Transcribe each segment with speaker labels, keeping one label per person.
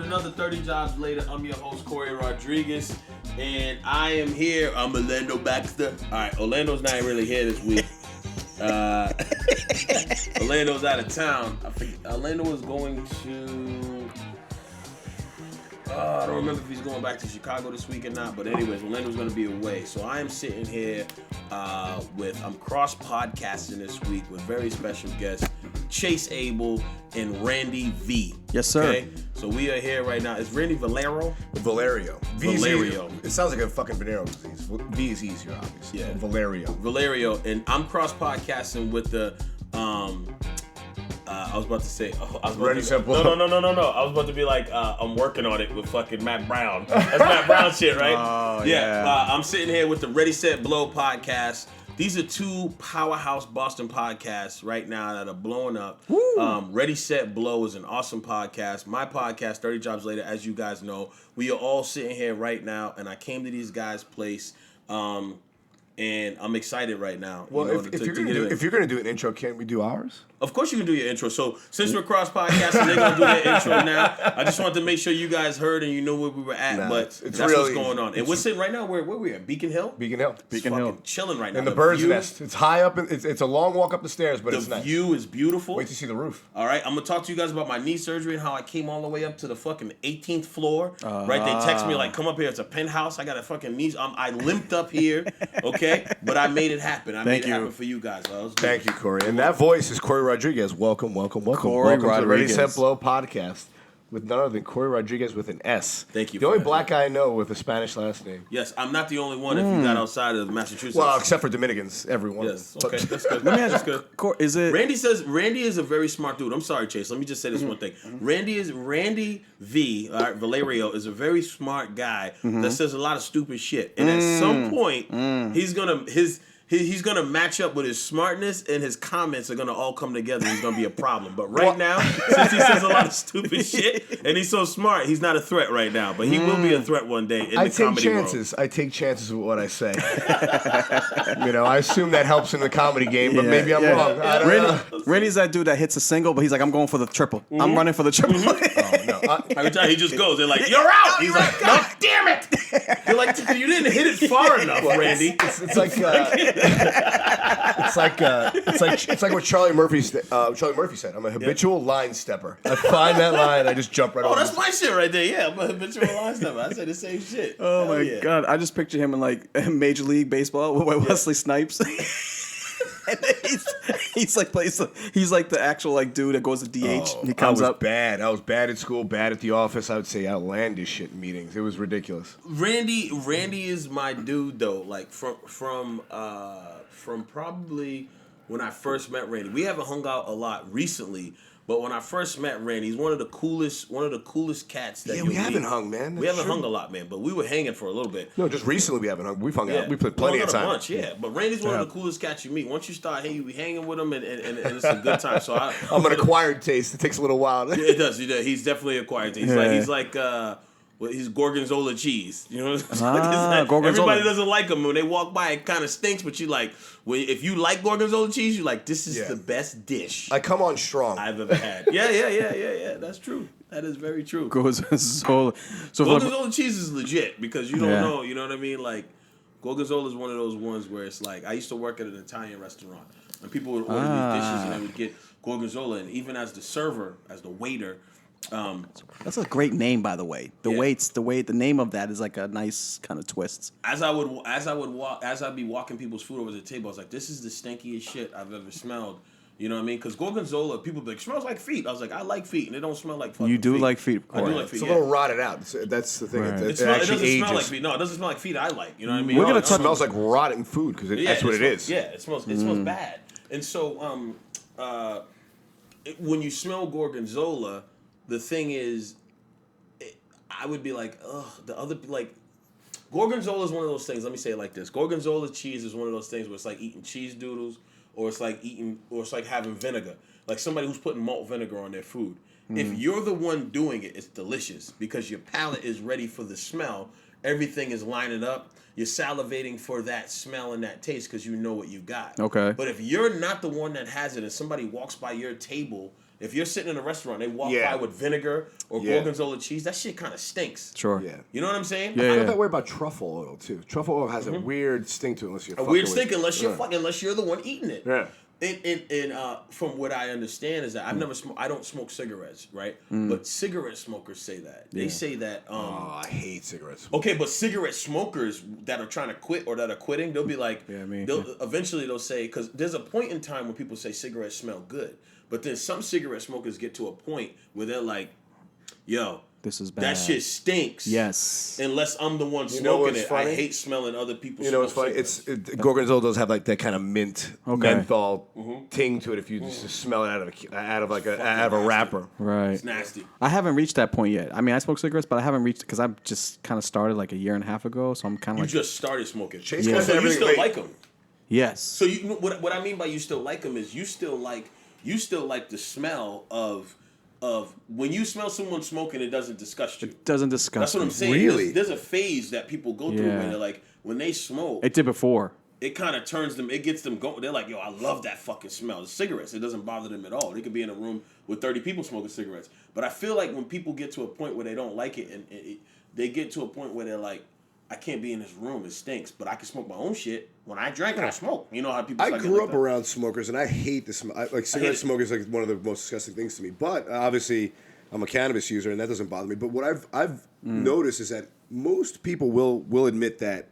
Speaker 1: another 30 Jobs Later. I'm your host, Corey Rodrigues, and I am here. I'm Orlando Baxter. All right, Orlando's not really here this week. Orlando's out of town. I forget, Orlando was going to... I don't remember if he's going back to Chicago this week or not, but anyways, Orlando's going to be away. So I am sitting here I'm cross-podcasting this week with very special guests, Chase Abel and Randy V.
Speaker 2: Yes, sir. Okay?
Speaker 1: So we are here right now. Is Randy Valerio?
Speaker 3: Valerio.
Speaker 1: Valerio.
Speaker 3: It sounds like a fucking Venero disease. V is easier, obviously.
Speaker 1: Yeah.
Speaker 3: Valerio.
Speaker 1: And I'm cross-podcasting with the... I was about to say...
Speaker 3: Ready, simple.
Speaker 1: No. I was about to be like, I'm working on it with fucking Matt Brown. That's Matt Brown shit, right?
Speaker 3: Oh, yeah.
Speaker 1: I'm sitting here with the Ready, Set, Blow podcast. These are two powerhouse Boston podcasts right now that are blowing up. Ready, Set, Blow is an awesome podcast. My podcast, 30 Jobs Later, as you guys know, we are all sitting here right now, and I came to these guys' place, and I'm excited right now.
Speaker 3: Well, if you're gonna do an intro, can't we do ours?
Speaker 1: Of course you can do your intro. So since we're cross podcasting, they're gonna do their intro now. I just wanted to make sure you guys heard and you know where we were at. But that's really, what's going on. And we're sitting right now. Where we at? Beacon Hill.
Speaker 3: Beacon Hill,
Speaker 1: chilling right now.
Speaker 3: And the bird's nest. It's high up. It's a long walk up the stairs, but it's nice.
Speaker 1: The view is beautiful.
Speaker 3: Wait to see the roof.
Speaker 1: All right, I'm gonna talk to you guys about my knee surgery and how I came all the way up to the fucking 18th floor. Right? They text me like, "Come up here. It's a penthouse." I got a fucking knees. I limped up here. Okay, but I made it happen. I made it happen for you guys.
Speaker 3: Thank you, Corey. And that voice is Corey Rodrigues. Welcome.
Speaker 2: Corey Rodrigues.
Speaker 3: To the Ready, Set, Blow podcast with none other than Corey Rodrigues with an S.
Speaker 1: Thank you.
Speaker 3: The only black guy I know with a Spanish last name.
Speaker 1: Yes, I'm not the only one if you got outside of Massachusetts.
Speaker 3: Well, except for Dominicans, everyone.
Speaker 1: Yes, okay, that's good.
Speaker 2: Let me ask you, is it...
Speaker 1: Randy says Randy is a very smart dude. I'm sorry, Chase. Let me just say this one thing. Randy V, all right, Valerio, is a very smart guy that says a lot of stupid shit. And at some point, he's gonna match up with his smartness, and his comments are gonna all come together. He's gonna be a problem. But right now, since he says a lot of stupid shit, and he's so smart, he's not a threat right now. But he will be a threat one day in the comedy world.
Speaker 3: I take chances with what I say. I assume that helps in the comedy game, but maybe I'm wrong.
Speaker 2: Randy's that dude that hits a single, but he's like, I'm going for the triple. I'm running for the triple.
Speaker 3: Oh, no.
Speaker 1: Every time he just goes, they're like, "You're out." He's like, "No, damn it!" You're like, "You didn't hit it far enough, Randy."
Speaker 3: It's like it's like what Charlie Murphy said. I'm a habitual line stepper. I find that line, I just jump right over.
Speaker 1: Oh, that's my shit right there. Yeah, I'm a habitual line stepper. I say the same shit.
Speaker 2: Oh my god, I just picture him in like Major League Baseball with Wesley Snipes. And he's like the actual like dude that goes to DH. He comes up
Speaker 3: bad. I was bad at school, bad at the office. I would say outlandish shit in meetings. It was ridiculous.
Speaker 1: Randy is my dude though. Like from probably when I first met Randy. We haven't hung out a lot recently. But when I first met Randy, he's one of the coolest cats that
Speaker 3: we haven't hung, man.
Speaker 1: We haven't hung a lot, man. But we were hanging for a little bit.
Speaker 3: No, just recently we haven't hung. We've hung out. We put plenty of time.
Speaker 1: A bunch, yeah. But Randy's one of the coolest cats you meet. Once you start hanging with him, and it's a good time. So
Speaker 3: I'm an acquired taste. It takes a little while.
Speaker 1: Yeah, it does. He's definitely acquired taste. He's like he's gorgonzola cheese. You know what I'm saying? Everybody doesn't like him. When they walk by, it kind of stinks, but you like, if you like gorgonzola cheese, you're like, this is the best dish
Speaker 3: I come on strong
Speaker 1: I've ever had. Yeah. That's true. That is very true.
Speaker 2: Gorgonzola.
Speaker 1: Gorgonzola cheese is legit because you don't know. You know what I mean? Like, gorgonzola is one of those ones where it's like, I used to work at an Italian restaurant, and people would order these dishes, and they would get gorgonzola, and even as the server, as the waiter.
Speaker 2: That's a great name, by the way. The name of that is like a nice kind of twist.
Speaker 1: As I'd be walking people's food over the table, I was like, this is the stinkiest shit I've ever smelled. You know what I mean? Because gorgonzola, people be like, smells like feet. I was like, I like feet, and they don't smell like fucking feet.
Speaker 2: You do like feet.
Speaker 1: I do like feet.
Speaker 3: It's a little rotted out. That's the thing.
Speaker 1: Right. It doesn't smell like feet. No, it doesn't smell like feet I like. You know what I mean?
Speaker 3: It smells like rotten food because that's what it is.
Speaker 1: Yeah, it smells bad. And so when you smell gorgonzola, the thing is, I would be like, gorgonzola is one of those things. Let me say it like this: gorgonzola cheese is one of those things where it's like eating cheese doodles, or it's like having vinegar. Like somebody who's putting malt vinegar on their food. If you're the one doing it, it's delicious because your palate is ready for the smell. Everything is lining up. You're salivating for that smell and that taste because you know what you got.
Speaker 2: Okay.
Speaker 1: But if you're not the one that has it and somebody walks by your table If you're sitting in a restaurant, they walk
Speaker 3: Yeah.
Speaker 1: by with vinegar or
Speaker 3: Yeah.
Speaker 1: gorgonzola cheese. That shit kind of stinks.
Speaker 2: Sure.
Speaker 3: Yeah.
Speaker 1: You know what I'm saying?
Speaker 2: Yeah.
Speaker 3: I feel that way about truffle oil too. Truffle oil has a weird stink to it unless you're
Speaker 1: A weird stink unless you're the one eating it.
Speaker 3: Yeah.
Speaker 1: And from what I understand is that I don't smoke cigarettes, right? But cigarette smokers say that. They say that.
Speaker 3: Oh, I hate cigarettes.
Speaker 1: Okay, but cigarette smokers that are trying to quit or that are quitting, they'll be like, eventually they'll say, because there's a point in time when people say cigarettes smell good, but then some cigarette smokers get to a point where they're like, yo,
Speaker 2: This is bad.
Speaker 1: that shit stinks.
Speaker 2: Yes.
Speaker 1: Unless I'm the one
Speaker 3: You know
Speaker 1: smoking
Speaker 3: what's
Speaker 1: it.
Speaker 3: funny?
Speaker 1: I hate smelling other people
Speaker 3: You know what's
Speaker 1: smoke
Speaker 3: funny?
Speaker 1: cigarettes.
Speaker 3: Gorgonzola does have like that kind of menthol
Speaker 1: Mm-hmm.
Speaker 3: ting to it if you just smell it out of a wrapper.
Speaker 2: Right.
Speaker 1: It's nasty.
Speaker 2: I haven't reached that point yet. I mean, I smoke cigarettes, but I haven't reached because I've just kind of started like a year and a half ago. So I'm kind of
Speaker 1: You
Speaker 2: like,
Speaker 1: just started smoking.
Speaker 3: Chase
Speaker 1: So
Speaker 3: got
Speaker 1: you
Speaker 3: everything
Speaker 1: still
Speaker 3: late.
Speaker 1: like them.
Speaker 2: yes.
Speaker 1: So you what I mean by you still like them is you still like the smell of when you smell someone smoking, it doesn't disgust you.
Speaker 2: It doesn't disgust
Speaker 1: That's what I'm
Speaker 2: me.
Speaker 1: saying.
Speaker 3: Really?
Speaker 1: There's a phase that people go through
Speaker 2: Yeah.
Speaker 1: where they're like, when they smoke,
Speaker 2: It did before.
Speaker 1: it kind of turns them, it gets them going. They're like, yo, I love that fucking smell. The cigarettes, it doesn't bother them at all. They could be in a room with 30 people smoking cigarettes. But I feel like when people get to a point where they don't like it, and they get to a point where they're like, I can't be in this room, it stinks, but I can smoke my own shit. When I drink, I smoke. You know how people
Speaker 3: I
Speaker 1: start
Speaker 3: grew
Speaker 1: getting
Speaker 3: up
Speaker 1: like that.
Speaker 3: around smokers, and I hate the smell. Like cigarette
Speaker 1: it.
Speaker 3: smoke is like one of the most disgusting things to me. But obviously, I'm a cannabis user, and that doesn't bother me. But what I've noticed is that most people will admit that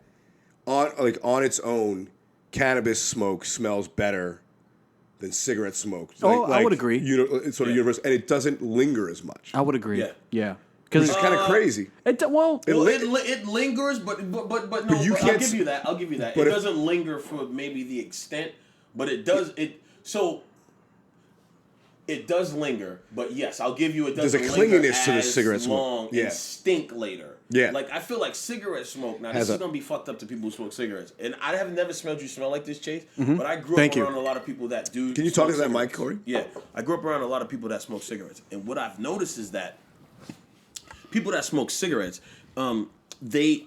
Speaker 3: on its own, cannabis smoke smells better than cigarette smoke.
Speaker 2: I would agree.
Speaker 3: It's sort of universal, and it doesn't linger as much.
Speaker 2: I would agree.
Speaker 1: Yeah.
Speaker 2: Yeah.
Speaker 3: Which
Speaker 2: Because
Speaker 3: is kind of crazy.
Speaker 2: it
Speaker 1: Lingers, but no.
Speaker 3: you
Speaker 1: But
Speaker 3: can't
Speaker 1: I'll give you that. I'll give you that.
Speaker 3: but
Speaker 1: It
Speaker 3: if-
Speaker 1: doesn't linger for maybe the extent, but it does. It does linger, but yes, I'll give you. It
Speaker 3: There's a
Speaker 1: doesn't linger
Speaker 3: clinginess to the
Speaker 1: as
Speaker 3: cigarette smoke.
Speaker 1: long
Speaker 3: Yeah.
Speaker 1: and stink later.
Speaker 3: Yeah.
Speaker 1: Like I feel like cigarette smoke. Now
Speaker 3: Has
Speaker 1: this is
Speaker 3: a-
Speaker 1: gonna be fucked up to people who smoke cigarettes, and I have never smelled you smell like this, Chase. But I grew
Speaker 2: Thank
Speaker 1: up
Speaker 2: you.
Speaker 1: around a lot of people that do.
Speaker 3: Can you talk
Speaker 1: smoke
Speaker 3: to that mic,
Speaker 1: cigarettes.
Speaker 3: Corey?
Speaker 1: Yeah, I grew up around a lot of people that smoke cigarettes, and what I've noticed is that people that smoke cigarettes, they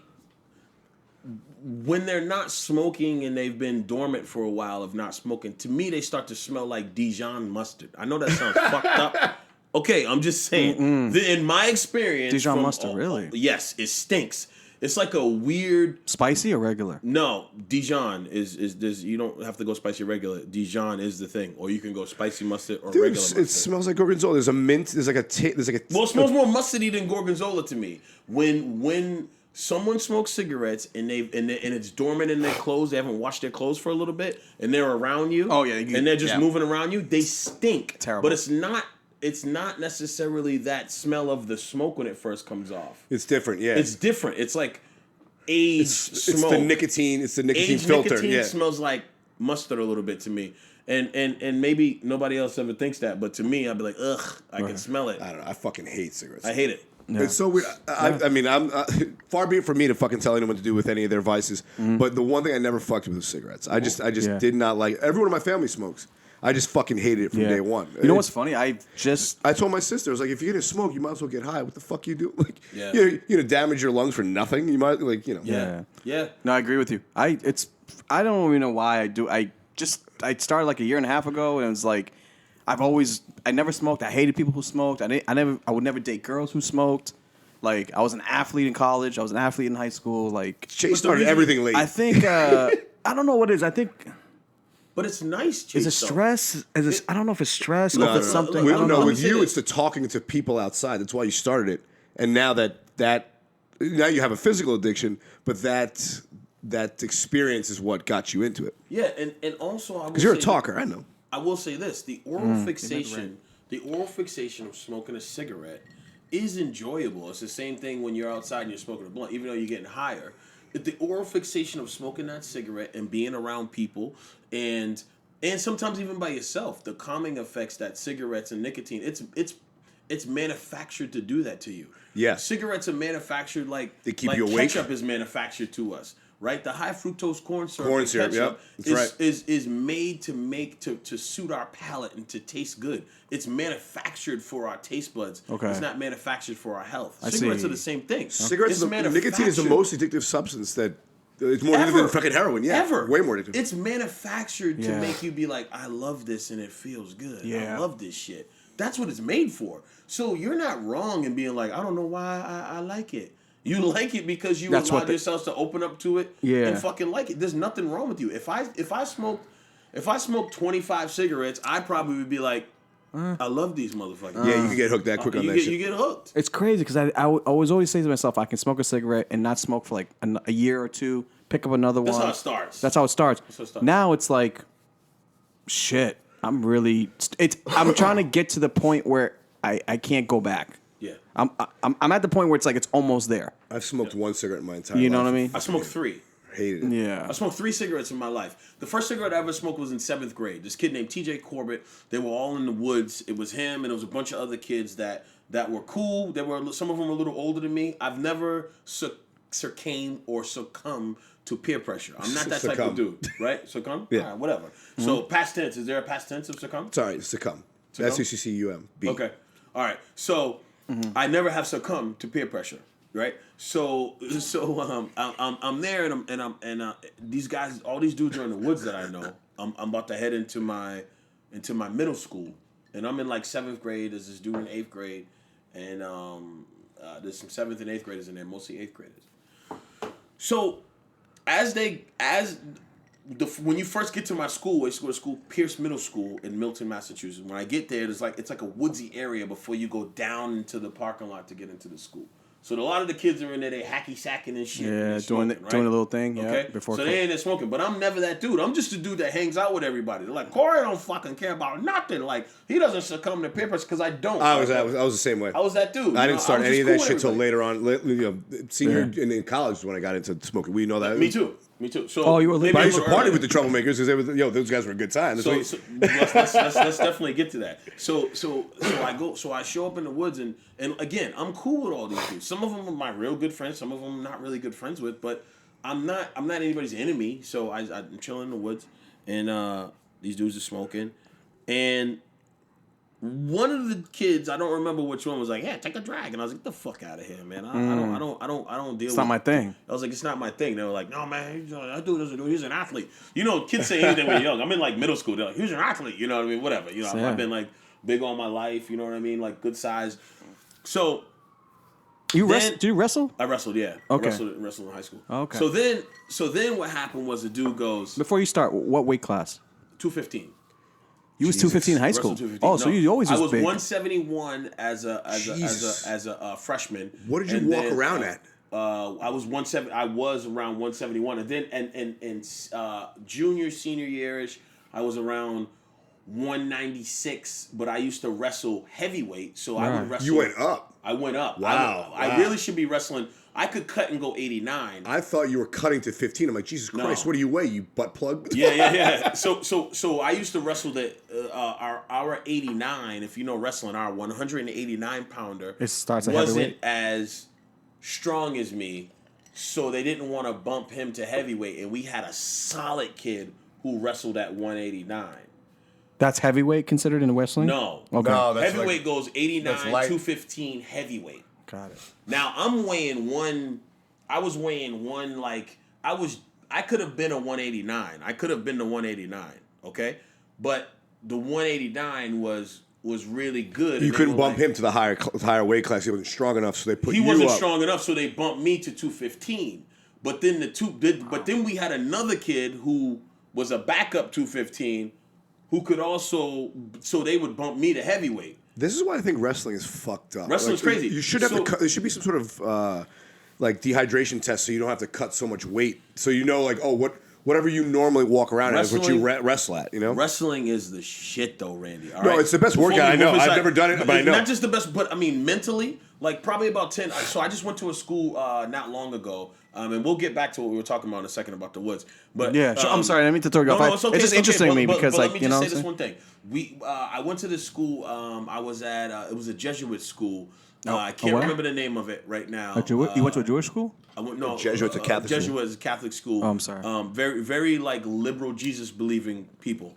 Speaker 1: when they're not smoking and they've been dormant for a while of not smoking, to me they start to smell like Dijon mustard. I know that sounds fucked up. Okay, I'm just saying. In my experience,
Speaker 2: Dijon mustard, really?
Speaker 1: Yes, it stinks. It's like a weird.
Speaker 2: spicy or regular?
Speaker 1: No, Dijon is this. You don't have to go spicy or regular. Dijon is the thing, or you can go spicy mustard or
Speaker 3: Dude,
Speaker 1: regular mustard.
Speaker 3: it smells like gorgonzola. There's a mint. There's like a.
Speaker 1: Well, it smells more mustardy than gorgonzola to me. When someone smokes cigarettes and it's dormant in their clothes, they haven't washed their clothes for a little bit, and they're around you.
Speaker 2: Oh, yeah,
Speaker 1: and they're just moving around you. They stink.
Speaker 2: Terrible.
Speaker 1: But it's not. It's not necessarily that smell of the smoke when it first comes off.
Speaker 3: It's different. Yeah.
Speaker 1: It's different. It's like aged
Speaker 3: It's
Speaker 1: smoke.
Speaker 3: the nicotine. It's the nicotine
Speaker 1: Aged
Speaker 3: filter.
Speaker 1: nicotine
Speaker 3: Yeah.
Speaker 1: smells like mustard a little bit to me. And maybe nobody else ever thinks that, but to me, I'd be like, ugh, I can smell it.
Speaker 3: I don't know. I fucking hate cigarettes.
Speaker 1: I hate it.
Speaker 2: Yeah.
Speaker 3: It's so weird. I mean, I'm far be it from me to fucking tell anyone to do with any of their vices. But the one thing I never fucked with was cigarettes. I just
Speaker 2: Yeah.
Speaker 3: did not like. Everyone in my family smokes. I just fucking hated it from day one.
Speaker 2: You know what's funny? I
Speaker 3: told my sister, I was like, if you're gonna smoke, you might as well get high. What the fuck you do? Like,
Speaker 1: Yeah.
Speaker 3: you're gonna damage your lungs for nothing. You might
Speaker 2: Yeah.
Speaker 1: Yeah.
Speaker 2: No, I agree with you. I don't even know why I do. I started like a year and a half ago, and it was like I never smoked. I hated people who smoked. I would never date girls who smoked. Like I was an athlete in college. I was an athlete in high school. Like
Speaker 3: Chase started everything late.
Speaker 2: I think I don't know what it is. I think
Speaker 1: But it's nice, Chase.
Speaker 2: is it stress? I don't know if it's stress or if it's something.
Speaker 1: look,
Speaker 2: I don't
Speaker 1: no,
Speaker 2: know.
Speaker 3: With
Speaker 1: say
Speaker 3: you,
Speaker 1: this.
Speaker 3: it's the talking to people outside. That's why you started it. And now now you have a physical addiction, but that experience is what got you into it.
Speaker 1: Yeah, and also I will
Speaker 3: Because you're a
Speaker 1: say-
Speaker 3: talker, I know.
Speaker 1: I will say this: the oral fixation of smoking a cigarette is enjoyable. It's the same thing when you're outside and you're smoking a blunt, even though you're getting higher. The oral fixation of smoking that cigarette and being around people and sometimes even by yourself, the calming effects that cigarettes and nicotine, it's manufactured to do that to you.
Speaker 3: Yeah.
Speaker 1: Cigarettes are manufactured like
Speaker 3: They keep
Speaker 1: like
Speaker 3: you awake.
Speaker 1: ketchup is manufactured to us. Right, the high fructose corn syrup,
Speaker 3: Corn
Speaker 1: in
Speaker 3: syrup,
Speaker 1: ketchup
Speaker 3: yep, that's right.
Speaker 1: is made to suit our palate and to taste good. It's manufactured for our taste buds.
Speaker 2: Okay.
Speaker 1: It's not manufactured for our health.
Speaker 2: I
Speaker 1: Cigarettes
Speaker 2: see.
Speaker 1: are the same thing.
Speaker 3: Cigarettes,
Speaker 1: It's
Speaker 3: nicotine is the
Speaker 1: manufactured
Speaker 3: most addictive substance that it's more addictive
Speaker 1: ever.
Speaker 3: than fucking heroin. Yeah,
Speaker 1: Ever.
Speaker 3: way more addictive.
Speaker 1: It's manufactured to
Speaker 2: Yeah.
Speaker 1: make you be like, I love this and it feels good. I
Speaker 2: Yeah.
Speaker 1: love this shit. that's what it's made for. So you're not wrong in being like, I don't know why I like it. You like it because you allowed yourselves to open up to it and fucking like it. There's nothing wrong with you. If I smoked 25 cigarettes, I probably would be like, I love these motherfuckers.
Speaker 3: Yeah, you can get hooked that quick on that shit.
Speaker 1: You get hooked.
Speaker 2: It's crazy because I always say to myself, I can smoke a cigarette and not smoke for like a year or two, pick up another one.
Speaker 1: That's how it starts.
Speaker 2: Now it's like, shit, I'm trying to get to the point where I can't go back.
Speaker 1: Yeah.
Speaker 2: I'm at the point where it's like it's almost there.
Speaker 3: I've smoked one cigarette in my entire life.
Speaker 2: You know what I mean?
Speaker 1: I smoked 3.
Speaker 3: Hated it.
Speaker 2: Yeah.
Speaker 1: I smoked 3 cigarettes in my life. The first cigarette I ever smoked was in 7th grade. This kid named TJ Corbett. They were all in the woods. It was him and it was a bunch of other kids that were cool. Some of them were a little older than me. I've never succumbed to peer pressure. I'm not that type of dude, right? Succumb?
Speaker 3: Yeah.
Speaker 1: All right, whatever. Mm-hmm. So past tense. Is there a past tense of succumb?
Speaker 3: Sorry, succumb. SUCCUM.
Speaker 1: Okay. All right. So I never have succumbed to peer pressure. Right, so I'm there and these guys, all these dudes are in the woods that I know. I'm about to head into my middle school, and I'm in like 7th grade. There's this dude in 8th grade, and there's some 7th and 8th graders in there, mostly 8th graders. So when you first get to my school, I used to go to school, Pierce Middle School in Milton, Massachusetts. When I get there, it's like a woodsy area before you go down into the parking lot to get into the school. So a lot of the kids are in there, they hacky sacking and shit.
Speaker 2: Yeah,
Speaker 1: doing
Speaker 2: a little thing.
Speaker 1: Okay,
Speaker 2: yeah,
Speaker 1: so they ain't there smoking. But I'm never that dude. I'm just a dude that hangs out with everybody. They're like, Corey don't fucking care about nothing. Like he doesn't succumb to peer pressure because I don't.
Speaker 3: I was the same way.
Speaker 1: I was that dude.
Speaker 3: I didn't start any of that shit till later on. Senior and in college is when I got into smoking. We know that.
Speaker 1: Me too. So
Speaker 2: you were.
Speaker 3: But I used to party with the troublemakers because those guys were a good time.
Speaker 1: So let's definitely get to that. So I show up in the woods and again I'm cool with all these dudes. Some of them are my real good friends. Some of them I'm not really good friends with. But I'm not anybody's enemy. So I'm chilling in the woods and these dudes are smoking and one of the kids, I don't remember which one, was like, "Yeah, take a drag," and I was like, "Get the fuck out of here, man! I don't deal.
Speaker 2: It's not my thing."
Speaker 1: I was like, "It's not my thing." They were like, "No, man, that dude doesn't do. He's an athlete." You know, kids say anything when you're young. I'm in like middle school. They're like, "He's an athlete." You know what I mean? Whatever. You know, I've been like big all my life. You know what I mean? Like good size. So,
Speaker 2: do you wrestle?
Speaker 1: I wrestled. Yeah.
Speaker 2: Okay.
Speaker 1: I wrestled in high school.
Speaker 2: Okay.
Speaker 1: So then what happened was the dude goes.
Speaker 2: Before you start, what weight class?
Speaker 1: 215.
Speaker 2: You was 215 in high school. So you always was big.
Speaker 1: I was 171 as a freshman.
Speaker 3: What did you walk around at?
Speaker 1: I was 170. I was around 171, and then and junior senior yearish, I was around 196. But I used to wrestle heavyweight, so I would wrestle.
Speaker 3: You went up.
Speaker 1: I went up.
Speaker 3: Wow.
Speaker 1: I really should be wrestling. I could cut and go 89.
Speaker 3: I thought you were cutting to 15. I'm like, Jesus Christ, what do you weigh, you butt plug?
Speaker 1: Yeah. So I used to wrestle our 89. If you know wrestling, our 189 pounder wasn't as strong as me, so they didn't want to bump him to heavyweight, and we had a solid kid who wrestled at 189.
Speaker 2: That's heavyweight considered in wrestling?
Speaker 1: No.
Speaker 2: Okay.
Speaker 3: No, that's
Speaker 1: heavyweight goes 89, 215 heavyweight.
Speaker 2: Got it.
Speaker 1: Now I'm weighing one. I was weighing one like I could have been a 189. I could have been the 189. Okay, but the 189 was really good.
Speaker 3: You couldn't bump him to the higher weight class. He wasn't strong enough, so they put you up.
Speaker 1: He wasn't strong enough, so they bumped me to 215. But then But then we had another kid who was a backup 215, who could also. So they would bump me to heavyweight.
Speaker 3: This is why I think wrestling is fucked up.
Speaker 1: Wrestling's crazy.
Speaker 3: You should have to cut. There should be some sort of like dehydration test, so you don't have to cut so much weight. So you know, like, whatever you normally walk around at is what you wrestle at. You know,
Speaker 1: wrestling is the shit, though, Randy. All
Speaker 3: no,
Speaker 1: right?
Speaker 3: It's the best workout. I know. I've never done it, but I know.
Speaker 1: Not just the best, but I mean mentally, like probably about 10. So I just went to a school not long ago. And we'll get back to what we were talking about in a second about the woods. But
Speaker 2: yeah, I'm sorry, I didn't mean to throw you off.
Speaker 1: No, it's okay.
Speaker 2: It's just interesting to me because,
Speaker 1: but
Speaker 2: like,
Speaker 1: let me just say this one thing. I went to this school. I was at. It was a Jesuit school. I can't remember the name of it right now.
Speaker 2: You went to a Jewish school?
Speaker 3: Jesuit's a Catholic school.
Speaker 1: Jesuit is a Catholic school.
Speaker 2: Oh, I'm sorry.
Speaker 1: Very, very like liberal, Jesus believing people.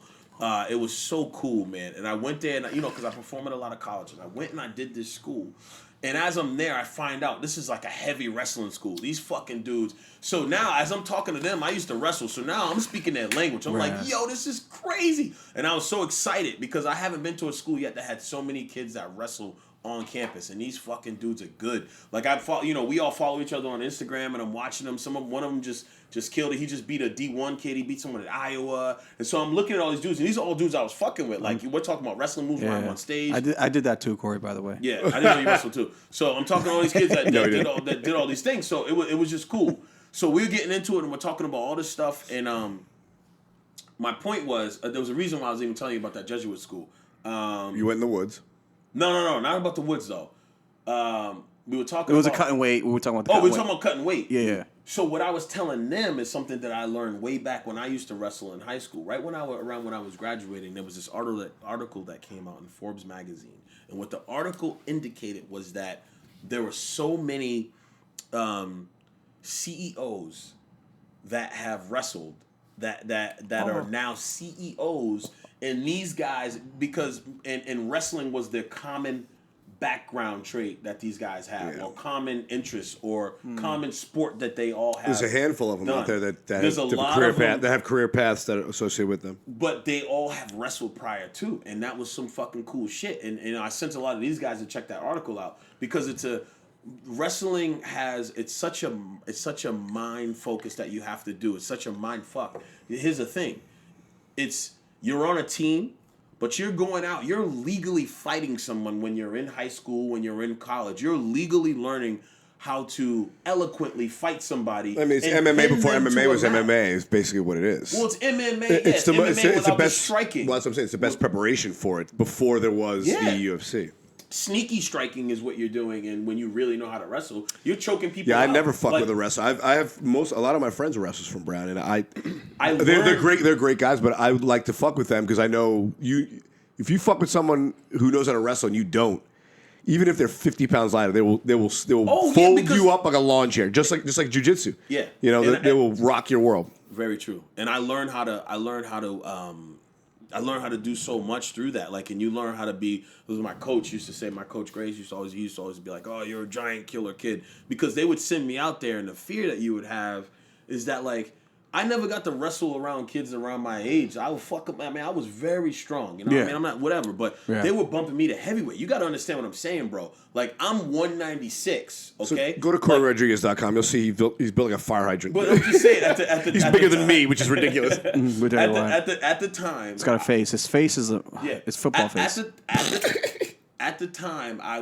Speaker 1: It was so cool, man. And I went there, and because I perform at a lot of colleges. I went and I did this school. And as I'm there, I find out this is like a heavy wrestling school. These fucking dudes. So now, as I'm talking to them, I used to wrestle. So now I'm speaking their language. I'm like, yo, this is crazy. And I was so excited because I haven't been to a school yet that had so many kids that wrestle on campus, and these fucking dudes are good. Like we all follow each other on Instagram, and I'm watching them. One of them just killed it. He just beat a D1 kid. He beat someone at Iowa, and so I'm looking at all these dudes, and these are all dudes I was fucking with. Like we're talking about wrestling moves when I'm on stage.
Speaker 2: I did that too, Corey. By the way.
Speaker 1: Yeah, I didn't know you wrestled too. So I'm talking to all these kids that did all these things. So it was just cool. So we were getting into it, and we're talking about all this stuff. And my point was there was a reason why I was even telling you about that Jesuit school.
Speaker 3: You went in the woods.
Speaker 1: No, not about the woods though. We were talking.
Speaker 2: It was a cut and weight. We were talking about.
Speaker 1: We were talking about cutting weight.
Speaker 2: Yeah.
Speaker 1: So what I was telling them is something that I learned way back when I used to wrestle in high school. Right when I was graduating, there was this article that came out in Forbes magazine, and what the article indicated was that there were so many CEOs that have wrestled that are now CEOs. And these guys, because and wrestling was their common background trait that these guys have, or common interest, or common sport that they all have.
Speaker 3: There's a handful of them out there that
Speaker 1: There's
Speaker 3: have
Speaker 1: a lot
Speaker 3: career
Speaker 1: of them,
Speaker 3: that have career paths that are associated with them.
Speaker 1: but they all have wrestled prior too, and that was some fucking cool shit. And I sent a lot of these guys to check that article out because wrestling has it's such a mind focus that you have to do. It's such a mind fuck. Here's the thing, you're on a team, but you're going out. You're legally fighting someone when you're in high school, when you're in college. You're legally learning how to eloquently fight somebody.
Speaker 3: I mean, it's MMA before MMA was MMA. Is basically what it is.
Speaker 1: Well, it's MMA.
Speaker 3: It's the best
Speaker 1: striking.
Speaker 3: Well, that's what I'm saying. It's the best preparation for it before there was the UFC.
Speaker 1: Sneaky striking is what you're doing, and when you really know how to wrestle, you're choking people.
Speaker 3: Yeah,
Speaker 1: out.
Speaker 3: I never fuck with a wrestler. I have a lot of my friends are wrestlers from Brown, and
Speaker 1: they're
Speaker 3: great. They're great guys, but I would like to fuck with them because I know if you fuck with someone who knows how to wrestle and you don't, even if they're 50 pounds lighter, they will fold you up like a lawn chair, just like jiu-jitsu.
Speaker 1: Yeah,
Speaker 3: they will rock your world.
Speaker 1: Very true. And I learned how to do so much through that. Like, and you learn how to be. It was my coach used to say. My coach Grace used to always be like, "Oh, you're a giant killer kid," because they would send me out there, and the fear that you would have is that like I never got to wrestle around kids around my age. I would fuck up. I mean, I was very strong. You know what I mean? I'm not whatever, but they were bumping me to heavyweight. You got to understand what I'm saying, bro. Like, I'm 196, okay?
Speaker 3: So go to CoreyRodrigues.com. You'll see he's building a fire hydrant.
Speaker 1: But I'm just saying,
Speaker 3: he's bigger than me, which is ridiculous.
Speaker 1: At the time,
Speaker 2: it's got a face. His face is it's football face.
Speaker 1: At the time, I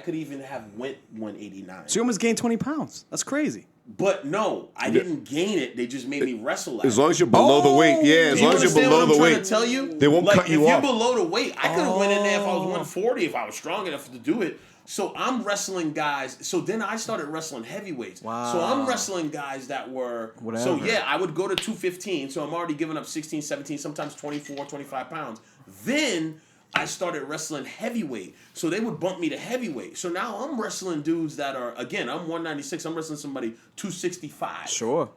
Speaker 1: could even have went 189.
Speaker 2: So you almost gained 20 pounds. That's crazy.
Speaker 1: But no, I didn't gain it. They just made me wrestle.
Speaker 3: As long as you're below the weight, as long as you're below the weight,
Speaker 1: to tell you,
Speaker 3: they won't cut you off.
Speaker 1: If you're below the weight, I could have went in there if I was 140, if I was strong enough to do it. So I'm wrestling guys. So then I started wrestling heavyweights.
Speaker 2: Wow.
Speaker 1: So I'm wrestling guys that were.
Speaker 2: Whatever.
Speaker 1: So yeah, I would go to 215. So I'm already giving up 16, 17, sometimes 24, 25 pounds. Then I started wrestling heavyweight. So they would bump me to heavyweight. So now I'm wrestling dudes that are, again, I'm 196. I'm wrestling somebody 265.
Speaker 2: Sure.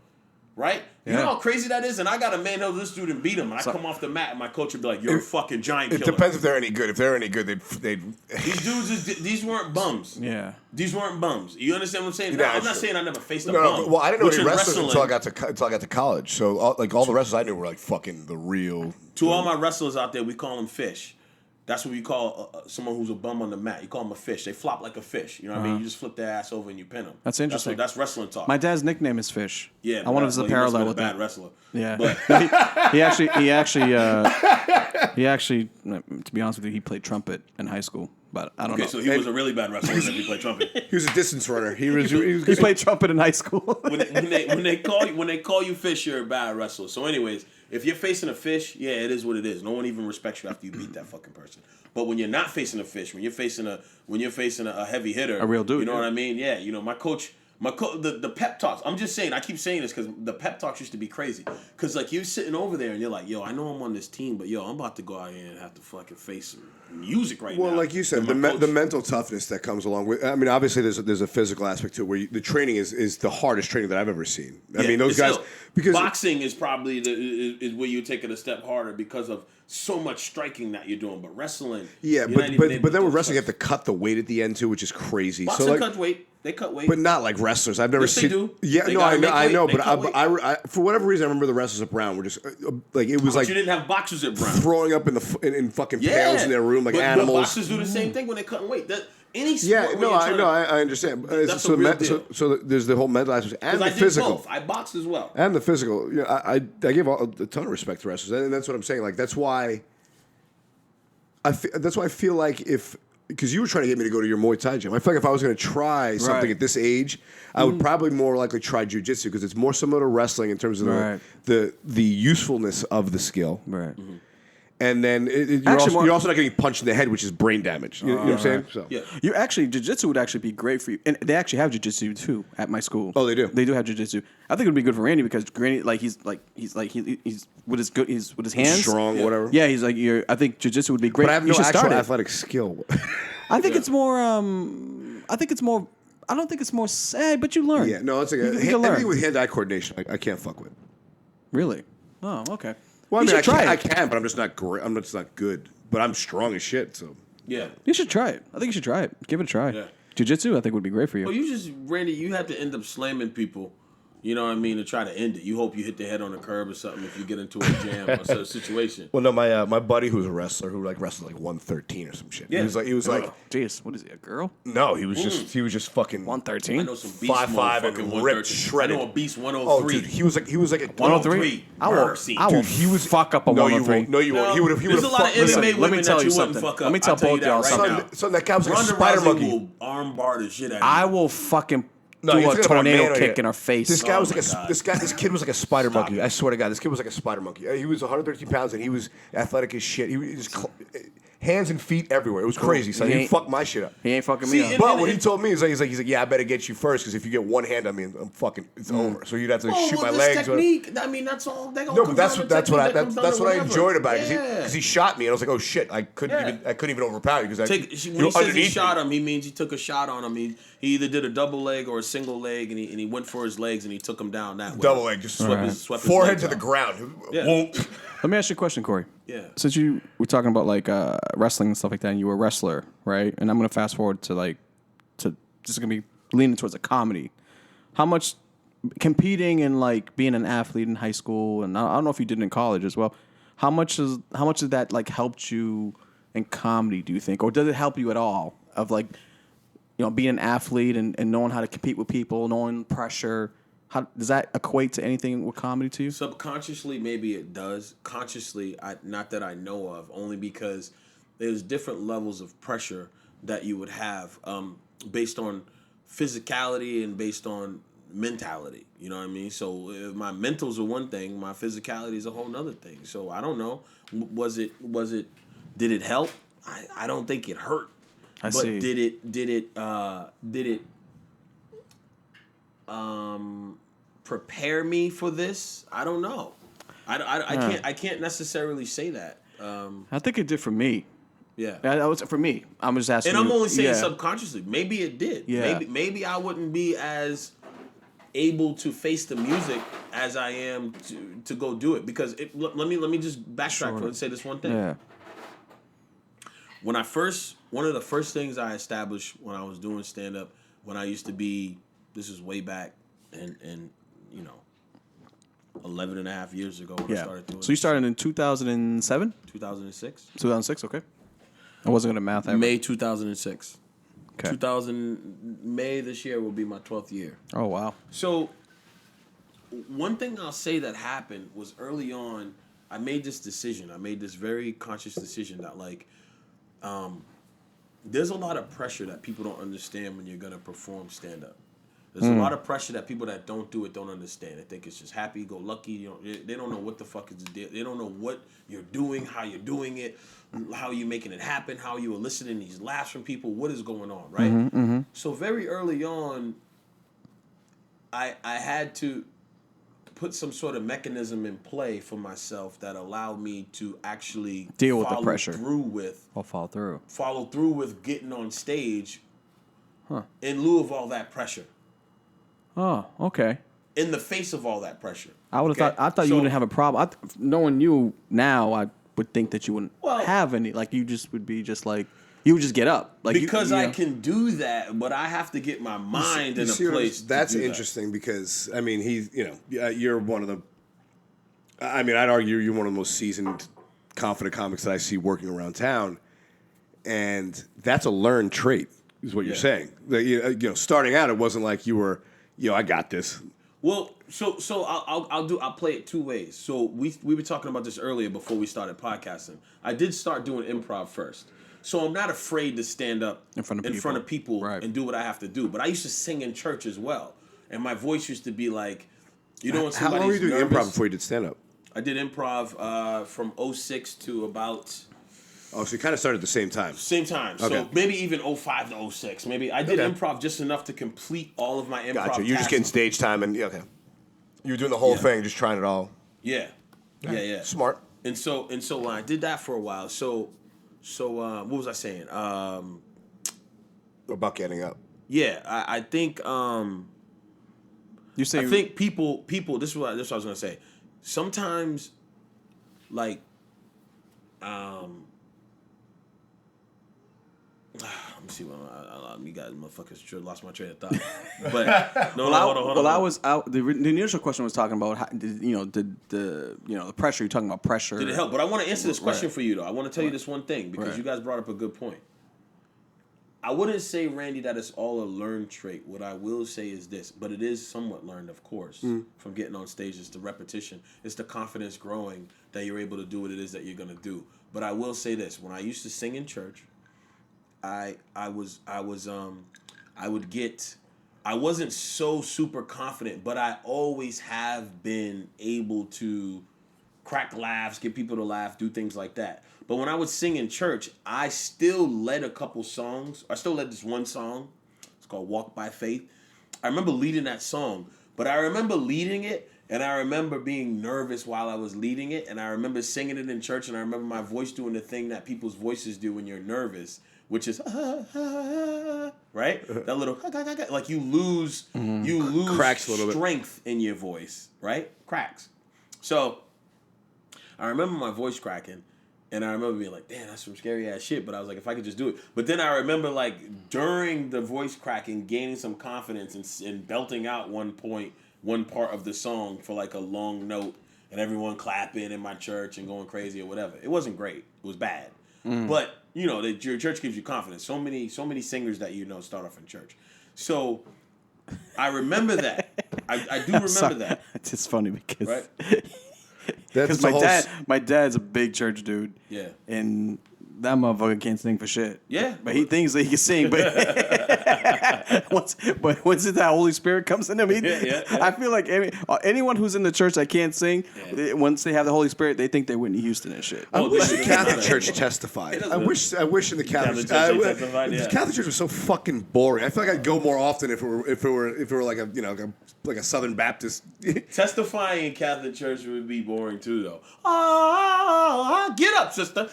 Speaker 1: Right?
Speaker 2: Yeah.
Speaker 1: You know how crazy that is? And I got to manhandle this dude and beat him. And I come off the mat and my coach would be like, you're a fucking giant killer.
Speaker 3: It depends if they're any good. If they're any good, they'd
Speaker 1: These dudes, these weren't bums.
Speaker 2: Yeah.
Speaker 1: These weren't bums. You understand what I'm saying?
Speaker 3: Yeah,
Speaker 1: I'm not saying I never faced a
Speaker 3: No,
Speaker 1: bum.
Speaker 3: well, I didn't know any
Speaker 1: wrestlers
Speaker 3: wrestlers until I got to college. So all the wrestlers I knew were like fucking the real.
Speaker 1: To all my wrestlers out there, we call them fish. That's what we call someone who's a bum on the mat. You call them a fish. They flop like a fish. You know what I mean? You just flip their ass over and you pin them.
Speaker 2: That's interesting.
Speaker 1: That's wrestling talk.
Speaker 2: My dad's nickname is Fish.
Speaker 1: Yeah,
Speaker 2: I wanted to parallel with
Speaker 1: that.
Speaker 2: that.
Speaker 1: Wrestler.
Speaker 2: Yeah,
Speaker 1: but
Speaker 2: he actually, to be honest with you, he played trumpet in high school. But I don't know.
Speaker 1: Okay, so he was a really bad wrestler when he played trumpet.
Speaker 3: He was a distance runner. He
Speaker 2: played trumpet in high school.
Speaker 1: when they call you fish, you're a bad wrestler. So, anyways, if you're facing a fish, yeah, it is what it is. No one even respects you after you beat that fucking person. But when you're not facing a fish, when you're facing a heavy hitter,
Speaker 2: a real dude,
Speaker 1: you know what I mean? Yeah, my coach The pep talks. I'm just saying. I keep saying this because the pep talks used to be crazy. Because like you're sitting over there and you're like, yo, I know I'm on this team, but yo, I'm about to go out here and have to fucking face some music right now.
Speaker 3: Well, like you said, the mental toughness that comes along with. I mean, obviously there's a physical aspect to it where the training is the hardest training that I've ever seen. I mean, those guys because
Speaker 1: boxing is probably is where you take it a step harder because of so much striking that you're doing. But wrestling,
Speaker 3: but then with wrestling, you have to cut the weight at the end too, which is crazy.
Speaker 1: Boxing
Speaker 3: so like,
Speaker 1: cuts weight. They cut weight,
Speaker 3: but not like wrestlers. I've never seen.
Speaker 1: They do.
Speaker 3: Yeah,
Speaker 1: they
Speaker 3: no, I know, but
Speaker 1: I
Speaker 3: for whatever reason, I remember the wrestlers at Brown were just like it was
Speaker 1: but
Speaker 3: like
Speaker 1: you didn't have boxers at Brown
Speaker 3: throwing up in fucking pails in their room like animals.
Speaker 1: But boxers do the same thing when they're cutting weight. Any sport
Speaker 3: I understand.
Speaker 1: That's a real deal.
Speaker 3: So there's the whole mental aspect and the
Speaker 1: I did
Speaker 3: physical.
Speaker 1: both. I boxed as well.
Speaker 3: And the physical. Yeah, I give a ton of respect to wrestlers, and that's what I'm saying. Like that's why I feel like because you were trying to get me to go to your Muay Thai gym. I feel like if I was going to try something at this age, I would probably more likely try jiu-jitsu because it's more similar to wrestling in terms of the usefulness of the skill.
Speaker 2: Right. Mm-hmm.
Speaker 3: And then you're also not getting punched in the head, which is brain damage. You know what I'm saying? So.
Speaker 1: Yeah.
Speaker 2: You actually, jiu-jitsu would actually be great for you. And they actually have jiu-jitsu too at my school.
Speaker 3: Oh, they do?
Speaker 2: They do have jiu-jitsu. I think it would be good for Randy because Randy, he's with his hands.
Speaker 3: Strong, whatever.
Speaker 2: Yeah, he's like, I think jiu-jitsu would be great.
Speaker 3: But I have no actual athletic skill.
Speaker 2: I think it's more, I don't think it's more sad, but you learn.
Speaker 3: Yeah, no, it's like anything with hand-eye coordination, I can't fuck with.
Speaker 2: Really? Oh, okay.
Speaker 3: Well, I mean, I can, but I'm just not great. I'm just not good. But I'm strong as shit. So
Speaker 1: yeah,
Speaker 2: you should try it. I think you should try it. Give it a try. Yeah. Jiu-jitsu, I think, would be great for you.
Speaker 1: Well, Randy, you have to end up slamming people. You know what I mean? To try to end it. You hope you hit the head on the curb or something if you get into a jam or a situation.
Speaker 3: Well, no, my buddy who's a wrestler who wrestled 113 or some shit.
Speaker 1: Yeah.
Speaker 3: He was like,
Speaker 2: jeez, what is he, a girl?
Speaker 3: No, he was just fucking
Speaker 2: 113.
Speaker 1: I know some beast
Speaker 3: 5'5" and ripped, shredded.
Speaker 1: I know a beast 103.
Speaker 3: Oh, dude, he was like a
Speaker 1: 103.
Speaker 2: I will fuck up a 103.
Speaker 3: No, you won't. He would have.
Speaker 1: There's a lot of MMA women that you wouldn't fuck up.
Speaker 2: Let me tell both y'all
Speaker 3: something. So that guy was like a spider monkey.
Speaker 1: Will armbar the shit out of you.
Speaker 2: I will fucking do a tornado kick in her face.
Speaker 3: This guy was like this kid was like a spider monkey. I swear to God, this kid was like a spider monkey. He was 113 pounds and he was athletic as shit. He was hands and feet everywhere. It was crazy. So he fucked my shit up.
Speaker 2: He ain't fucking me up.
Speaker 3: But what he told me is he's like, yeah, I better get you first because if you get one hand on me, it's over. So you'd have to shoot my legs.
Speaker 1: Technique. I mean, that's all.
Speaker 3: No, but that's what I enjoyed about it because he shot me and I was like, oh shit, I couldn't even overpower you because
Speaker 1: when he says he shot him, he means he took a shot on him. He either did a double leg or a single leg, and he went for his legs and he took him down that way.
Speaker 3: Double leg, just swept his forehead to the ground.
Speaker 1: Yeah.
Speaker 2: Let me ask you a question, Corey.
Speaker 1: Yeah.
Speaker 2: Since you were talking about wrestling and stuff like that, and you were a wrestler, right? And I'm gonna fast forward to just gonna be leaning towards a comedy. How much competing and being an athlete in high school, and I don't know if you did it in college as well. How much did that helped you in comedy? Do you think, or does it help you at all? Of being an athlete and knowing how to compete with people, knowing pressure. How does that equate to anything with comedy to you?
Speaker 1: Subconsciously, maybe it does. Consciously, not that I know of, only because there's different levels of pressure that you would have based on physicality and based on mentality. You know what I mean? So if my mentals are one thing, my physicality is a whole nother thing. So I don't know. Did it help? I don't think it hurt.
Speaker 2: I see.
Speaker 1: Did it prepare me for this? I don't know. I can't necessarily say that.
Speaker 2: I think it did for me.
Speaker 1: Yeah,
Speaker 2: that was for me. I'm just asking.
Speaker 1: And I'm only saying subconsciously. Maybe it did.
Speaker 2: Yeah.
Speaker 1: Maybe I wouldn't be as able to face the music as I am to go do it because let me just backtrack and say this one thing.
Speaker 2: Yeah.
Speaker 1: One of the first things I established when I was doing stand up, when I used to be, this is way back and 11 and a half years ago when I started doing it.
Speaker 2: So you started in 2007?
Speaker 1: 2006.
Speaker 2: 2006, okay. I wasn't going to math ever.
Speaker 1: May 2006.
Speaker 2: Okay.
Speaker 1: May this year will be my 12th year.
Speaker 2: Oh, wow. So
Speaker 1: one thing I'll say that happened was early on, I made this decision. I made this very conscious decision that there's a lot of pressure that people don't understand when you're going to perform stand-up. There's a lot of pressure that people that don't do it don't understand. They think it's just happy-go-lucky. They don't know what the fuck is the deal. They don't know what you're doing, how you're doing it, how you're making it happen, how you're eliciting these laughs from people, what is going on, right? So very early on, I had to put some sort of mechanism in play for myself that allowed me to actually
Speaker 2: deal with the pressure.
Speaker 1: Follow through with getting on stage in lieu of all that pressure.
Speaker 2: Oh, okay.
Speaker 1: In the face of all that pressure.
Speaker 2: I would have thought you wouldn't have a problem. Knowing you now, I would think that you wouldn't have any. Like you just would be just like you would just get up. Like
Speaker 1: because
Speaker 2: you
Speaker 1: I can do that, but I have to get my mind in a place.
Speaker 3: That's interesting because I mean you're one of the. I mean I'd argue you're one of the most seasoned, confident comics that I see working around town, and that's a learned trait, is what you're saying. Starting out, it wasn't like you were, I got this.
Speaker 1: Well, so I'll play it two ways. So we were talking about this earlier before we started podcasting. I did start doing improv first. So I'm not afraid to stand up in front of people and do what I have to do. But I used to sing in church as well. And my voice used to be like, when somebody's
Speaker 3: How long were you doing
Speaker 1: nervous,
Speaker 3: improv before you did stand-up?
Speaker 1: I did improv from 06 to about...
Speaker 3: Oh, so you kind of started at the same time.
Speaker 1: Same time. Okay. So maybe even 05 to 06. Maybe I did improv just enough to complete all of my improv.
Speaker 3: Gotcha. You're just getting stage time and you were doing the whole thing, just trying it all.
Speaker 1: Yeah. Yeah.
Speaker 3: Smart.
Speaker 1: And so when I did that for a while, so what was I saying?
Speaker 3: About getting up.
Speaker 1: Yeah, I think
Speaker 2: you say
Speaker 1: I think people this is what I was gonna say. Sometimes like let me see what you guys motherfuckers sure lost my train of thought. But hold on.
Speaker 2: I was out. The initial question was talking about how, the pressure. You're talking about pressure.
Speaker 1: Did it help? But I want to answer this question for you though. I want to tell you this one thing because you guys brought up a good point. I wouldn't say, Randy, that it's all a learned trait. What I will say is this, but it is somewhat learned, of course, from getting on stage. It's the repetition. It's the confidence growing that you're able to do what it is that you're gonna do. But I will say this: when I used to sing in church, I wasn't so super confident, but I always have been able to crack laughs, get people to laugh, do things like that. But when I would sing in church, I still led a couple songs. I still led this one song. It's called Walk by Faith. I remember leading that song, but I remember leading it, and I remember being nervous while I was leading it, and I remember singing it in church, and I remember my voice doing the thing that people's voices do when you're nervous, which is right? That little like you lose
Speaker 3: cracks a little
Speaker 1: strength in your voice, right? Cracks. So I remember my voice cracking, and I remember being like, damn, that's some scary ass shit. But I was like, if I could just do it. But then I remember like during the voice cracking, gaining some confidence and belting out one part of the song for like a long note, and everyone clapping in my church and going crazy or whatever. It wasn't great. It was bad. But your church gives you confidence. So many singers that start off in church. So I remember that. I do remember that.
Speaker 2: It's just funny because
Speaker 1: right?
Speaker 2: Because my dad's a big church dude. Yeah. And that motherfucker can't sing for shit.
Speaker 1: Yeah.
Speaker 2: But he thinks that he can sing. But once that Holy Spirit comes in him, I feel like anyone who's in the church that can't sing, once they have the Holy Spirit, they think they're Whitney Houston and shit.
Speaker 3: I wish the Catholic Church testified. I wish in the Catholic Church the Catholic Church was so fucking boring. I feel like I'd go more often if it were like a Southern Baptist.
Speaker 1: Testifying in Catholic Church would be boring too, though. Get up, sister.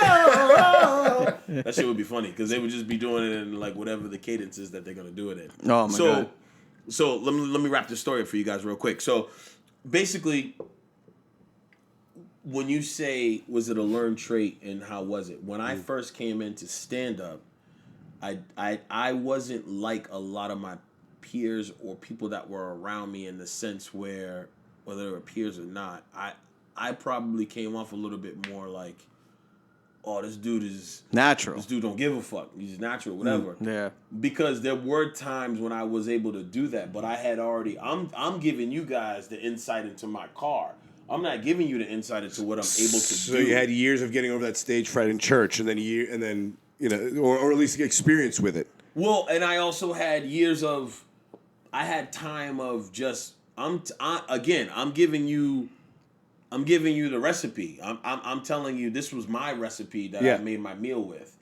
Speaker 1: That shit would be funny because they would just be doing it in like whatever the cadence is that they're gonna do it in.
Speaker 2: Oh my god!
Speaker 1: So let me wrap this story up for you guys real quick. So basically, when you say was it a learned trait and how was it? When I first came into stand up, I wasn't like a lot of my peers or people that were around me in the sense where whether they were peers or not, I probably came off a little bit more like, oh, this dude is
Speaker 2: natural.
Speaker 1: This dude don't give a fuck. He's natural, whatever.
Speaker 2: Yeah.
Speaker 1: Because there were times when I was able to do that, but I had already. I'm giving you guys the insight into my car. I'm not giving you the insight into what I'm able to do.
Speaker 3: So you had years of getting over that stage fright in church, and then or at least experience with it.
Speaker 1: Well, and I also had years of. I had time of just. I'm giving you the recipe. I'm telling you this was my recipe that I made my meal with.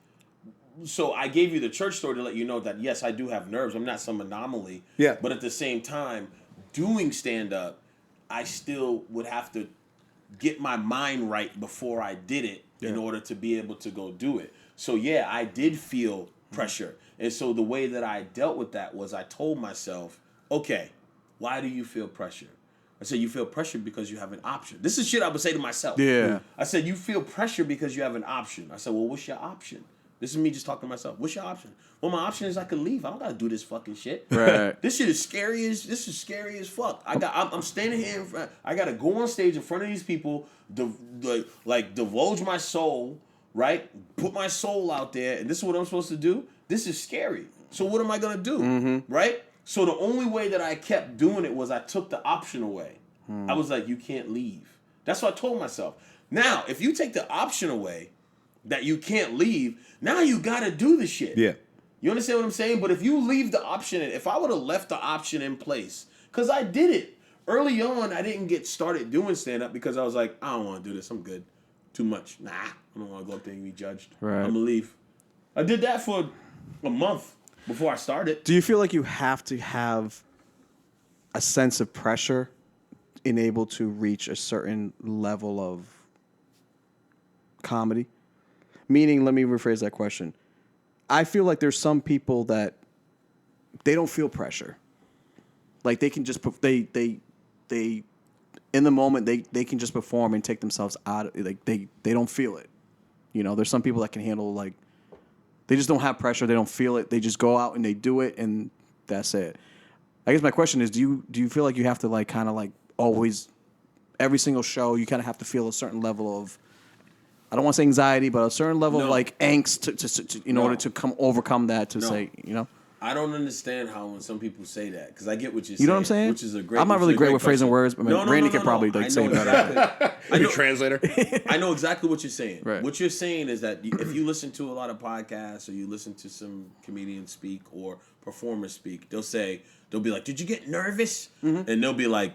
Speaker 1: So I gave you the church story to let you know that yes, I do have nerves. I'm not some anomaly.
Speaker 3: Yeah.
Speaker 1: But at the same time, doing stand up, I still would have to get my mind right before I did it in order to be able to go do it. So yeah, I did feel pressure. And so the way that I dealt with that was I told myself, okay, why do you feel pressure? I said, you feel pressure because you have an option. This is shit I would say to myself.
Speaker 2: Yeah.
Speaker 1: I said, you feel pressure because you have an option. I said, well, what's your option? This is me just talking to myself. What's your option? Well, my option is I could leave. I don't gotta do this fucking shit.
Speaker 2: Right.
Speaker 1: This is scary as fuck. I'm standing here in front. I gotta go on stage in front of these people, divulge my soul, right? Put my soul out there, and this is what I'm supposed to do. This is scary. So what am I gonna do? Right? So the only way that I kept doing it was I took the option away. I was like, you can't leave. That's what I told myself. Now, if you take the option away, that you can't leave, now you gotta do the shit.
Speaker 3: Yeah.
Speaker 1: You understand what I'm saying? But if you leave the option in, if I would have left the option in place, because I did it. Early on, I didn't get started doing stand-up because I was like, I don't want to do this. I'm good. Too much. Nah, I don't want to go up there and be judged.
Speaker 2: Right.
Speaker 1: I'm going to leave. I did that for a month before I started.
Speaker 2: Do you feel like you have to have a sense of pressure in able to reach a certain level of comedy? Meaning, let me rephrase that question. I feel like there's some people that they don't feel pressure. Like they can just they in the moment they can just perform and take themselves out. Like they don't feel it. You know, there's some people that can handle like they just don't have pressure. They don't feel it. They just go out and they do it, and that's it. I guess my question is, do you feel like you have to like kind of like always every single show you kind of have to feel a certain level of, I don't want to say anxiety, but a certain level of like angst to in order to overcome that say, you know?
Speaker 1: I don't understand how when some people say that, because I get what you're saying.
Speaker 2: You know what I'm saying?
Speaker 1: Which is a great.
Speaker 2: I'm not really great with phrasing
Speaker 1: question.
Speaker 2: words, but Randy can probably like say better.
Speaker 3: I know, translator.
Speaker 1: I know exactly what you're saying.
Speaker 2: Right.
Speaker 1: What you're saying is that if you listen to a lot of podcasts or you listen to some comedians speak or performers speak, they'll be like, "Did you get nervous?" And they'll be like,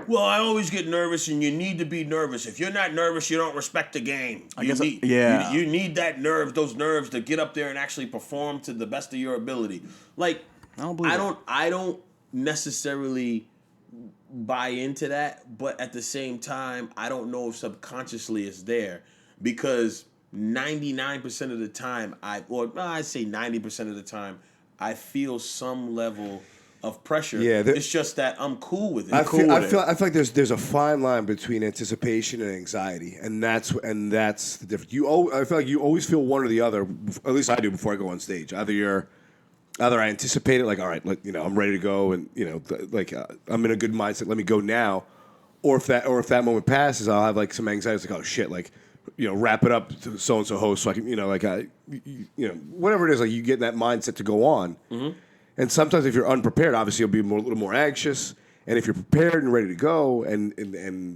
Speaker 1: well, I always get nervous, and you need to be nervous. If you're not nervous, you don't respect the game. You need those nerves to get up there and actually perform to the best of your ability. Like, I don't necessarily buy into that, but at the same time, I don't know if subconsciously it's there, because 99% of the time, I'd say 90% of the time, I feel some level of pressure. Yeah, it's just that I'm cool with it.
Speaker 3: I feel like there's a fine line between anticipation and anxiety, and that's the difference. I feel like you always feel one or the other. At least I do before I go on stage. Either I anticipate it, like, all right, like, you know, I'm ready to go, and you know, like I'm in a good mindset. Let me go now. Or if that moment passes, I'll have like some anxiety. It's like, oh shit, like, you know, wrap it up to so and so host, so I can, you know, like you know, whatever it is, like you get in that mindset to go on. Mm-hmm. And sometimes if you're unprepared, obviously you'll be a little more anxious. And if you're prepared and ready to go, and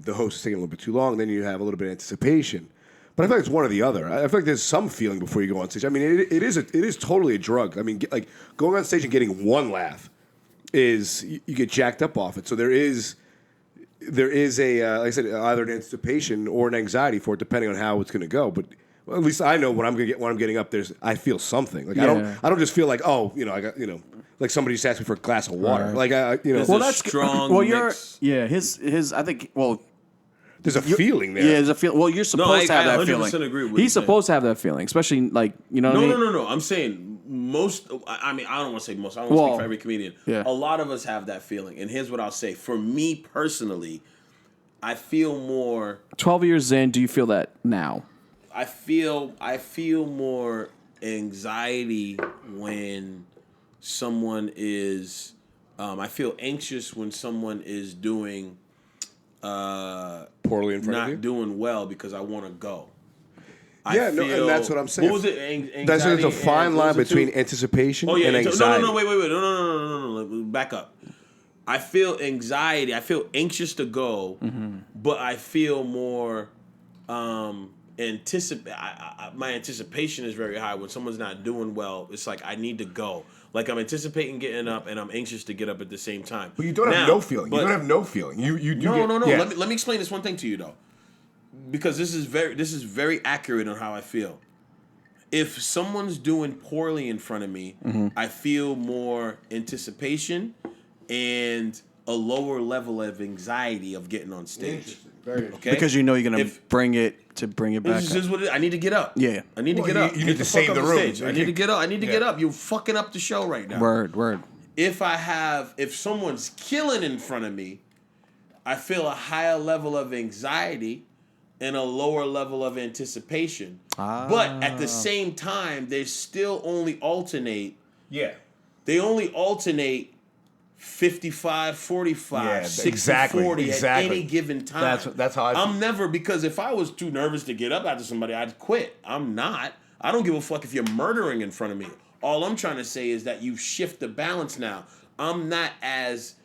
Speaker 3: the host is taking a little bit too long, then you have a little bit of anticipation. But I feel like it's one or the other. I feel like there's some feeling before you go on stage. I mean, it is totally a drug. I mean, like going on stage and getting one laugh is you get jacked up off it. So there is a like I said, either an anticipation or an anxiety for it, depending on how it's going to go. But at least I know when I'm getting up there, I feel something. Like I don't just feel like, oh, you know, I got, you know, like somebody just asked me for a glass of water. Right. Like you know,
Speaker 1: that's strong.
Speaker 2: Well,
Speaker 1: mix.
Speaker 2: his I think, well,
Speaker 3: there's a feeling there.
Speaker 2: Yeah, there's a feeling. Well, you're supposed to have that feeling.
Speaker 1: Agree with
Speaker 2: He's supposed to have that feeling, especially like, you know.
Speaker 1: No. I'm saying most. I mean, I don't want to say most. I don't want to speak for every comedian. Yeah. A lot of us have that feeling, and here's what I'll say. For me personally, I feel more. 12
Speaker 2: years in, do you feel that now?
Speaker 1: I feel more anxiety when someone is. I feel anxious when someone is doing.
Speaker 3: Poorly in front of you?
Speaker 1: Not doing well because I want to go.
Speaker 3: And that's what I'm saying.
Speaker 1: What was it?
Speaker 3: There's a fine line between anticipation and anxiety.
Speaker 1: No, wait. No. Back up. I feel anxiety. I feel anxious to go, but I feel more my anticipation is very high. When someone's not doing well, it's like I need to go. Like I'm anticipating getting up, and I'm anxious to get up at the same time.
Speaker 3: But you don't have no feeling. You don't have no feeling.
Speaker 1: No. Yeah. Let me explain this one thing to you though, because this is very accurate on how I feel. if someone's doing poorly in front of me, I feel more anticipation and a lower level of anxiety of getting on stage.
Speaker 3: Very
Speaker 1: Okay,
Speaker 2: Because you know you're gonna bring it back.
Speaker 1: This is what I need to get up.
Speaker 2: Yeah.
Speaker 1: I need to get up.
Speaker 3: you need
Speaker 1: Get
Speaker 3: to
Speaker 1: the
Speaker 3: save
Speaker 1: fuck
Speaker 3: the
Speaker 1: up
Speaker 3: room.
Speaker 1: stage. I need to get up. I need to get up. You're fucking up the show right now.
Speaker 2: Word.
Speaker 1: If someone's killing in front of me, I feel a higher level of anxiety and a lower level of anticipation. But at the same time, they still only alternate.
Speaker 3: Yeah.
Speaker 1: They only alternate 55, 45, 60,
Speaker 3: exactly,
Speaker 1: 40
Speaker 3: exactly.
Speaker 1: at any given time.
Speaker 3: That's how I feel.
Speaker 1: I'm never, because if I was too nervous to get up after somebody, I'd quit. I'm not. I don't give a fuck if you're murdering in front of me. All I'm trying to say is that you shift the balance now. I'm not as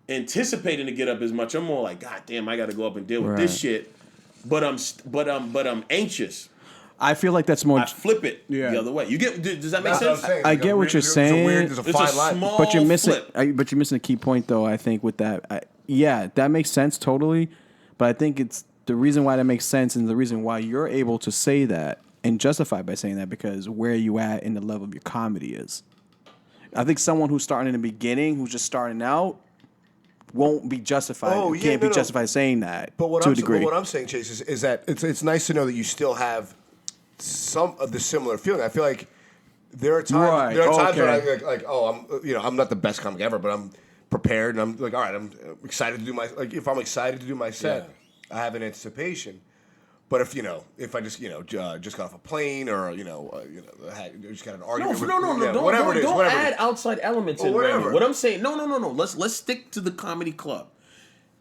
Speaker 1: anticipating to get up as much. I'm more like, God damn, I got to go up and deal with this shit. But I'm anxious.
Speaker 2: I feel like that's more.
Speaker 1: I flip it
Speaker 2: Yeah.
Speaker 1: the other way. You get? Does that make
Speaker 3: That's what I'm
Speaker 1: sense?
Speaker 3: saying.
Speaker 2: I get what you're saying.
Speaker 3: There's a
Speaker 1: It's a
Speaker 3: fine line.
Speaker 1: small
Speaker 2: but you're missing.
Speaker 1: flip.
Speaker 2: But you're missing a key point, though. I think with that, yeah, that makes sense totally. But I think it's the reason why that makes sense, and the reason why you're able to say that and justify by saying that because where you at in the level of your comedy is. I think someone who's starting in the beginning, who's just starting out, won't be justified.
Speaker 3: Oh,
Speaker 2: Can't be
Speaker 3: no.
Speaker 2: justified saying that.
Speaker 3: But what
Speaker 2: to
Speaker 3: I'm
Speaker 2: a degree.
Speaker 3: But what I'm saying, Chase, is that it's nice to know that you still have some of the similar feeling. I feel like there are times
Speaker 2: Right.
Speaker 3: where
Speaker 2: Okay.
Speaker 3: I'm not the best comic ever, but I'm prepared and I'm like, all right, I'm excited to do my if I'm excited to do my set, I have an anticipation. But if I just just got off a plane or just got an argument,
Speaker 1: Don't add outside elements in.
Speaker 3: whatever.
Speaker 1: Randy. What I'm saying, no. Let's stick to the comedy club.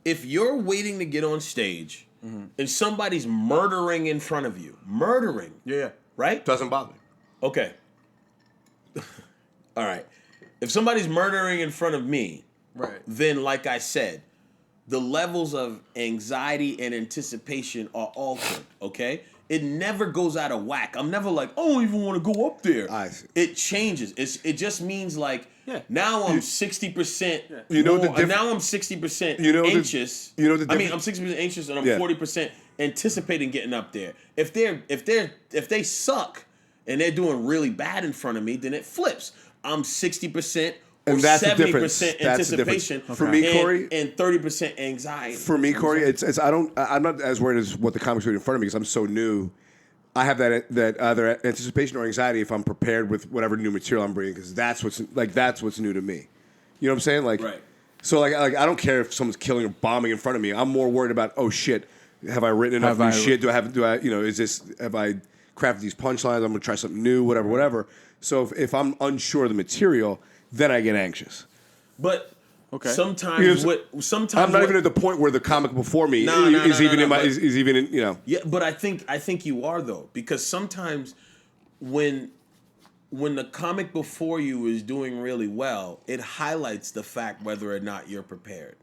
Speaker 1: If you're waiting to get on stage and somebody's murdering in front of you, right?
Speaker 3: doesn't bother me.
Speaker 1: Okay. All right. If somebody's murdering in front of me, then like I said, the levels of anxiety and anticipation are altered, okay? It never goes out of whack. I'm never like, I don't even want to go up there.
Speaker 3: I see.
Speaker 1: It changes. It just means like, now I'm 60%. Now I'm 60% anxious.
Speaker 3: I'm
Speaker 1: I'm 60% anxious and I'm 40% anticipating getting up there. If they suck and they're doing really bad in front of me, then it flips. I'm 60%.
Speaker 3: And that's the difference.
Speaker 1: 70%
Speaker 3: That's the difference.
Speaker 1: anticipation
Speaker 3: For me, Corey,
Speaker 1: and 30% anxiety.
Speaker 3: For me, Corey, I'm not as worried as what the comics are in front of me because I'm so new. I have that either anticipation or anxiety if I'm prepared with whatever new material I'm bringing because that's what's new to me. You know what I'm saying? Like,
Speaker 1: right.
Speaker 3: So like I don't care if someone's killing or bombing in front of me. I'm more worried about shit. Have I written enough new shit? Have I crafted these punchlines? I'm gonna try something new. Whatever. So if I'm unsure of the material, then I get anxious.
Speaker 1: But sometimes
Speaker 3: I'm not even at the point where the comic before me is even in.
Speaker 1: Yeah, but I think you are though, because sometimes when the comic before you is doing really well, it highlights the fact whether or not you're prepared.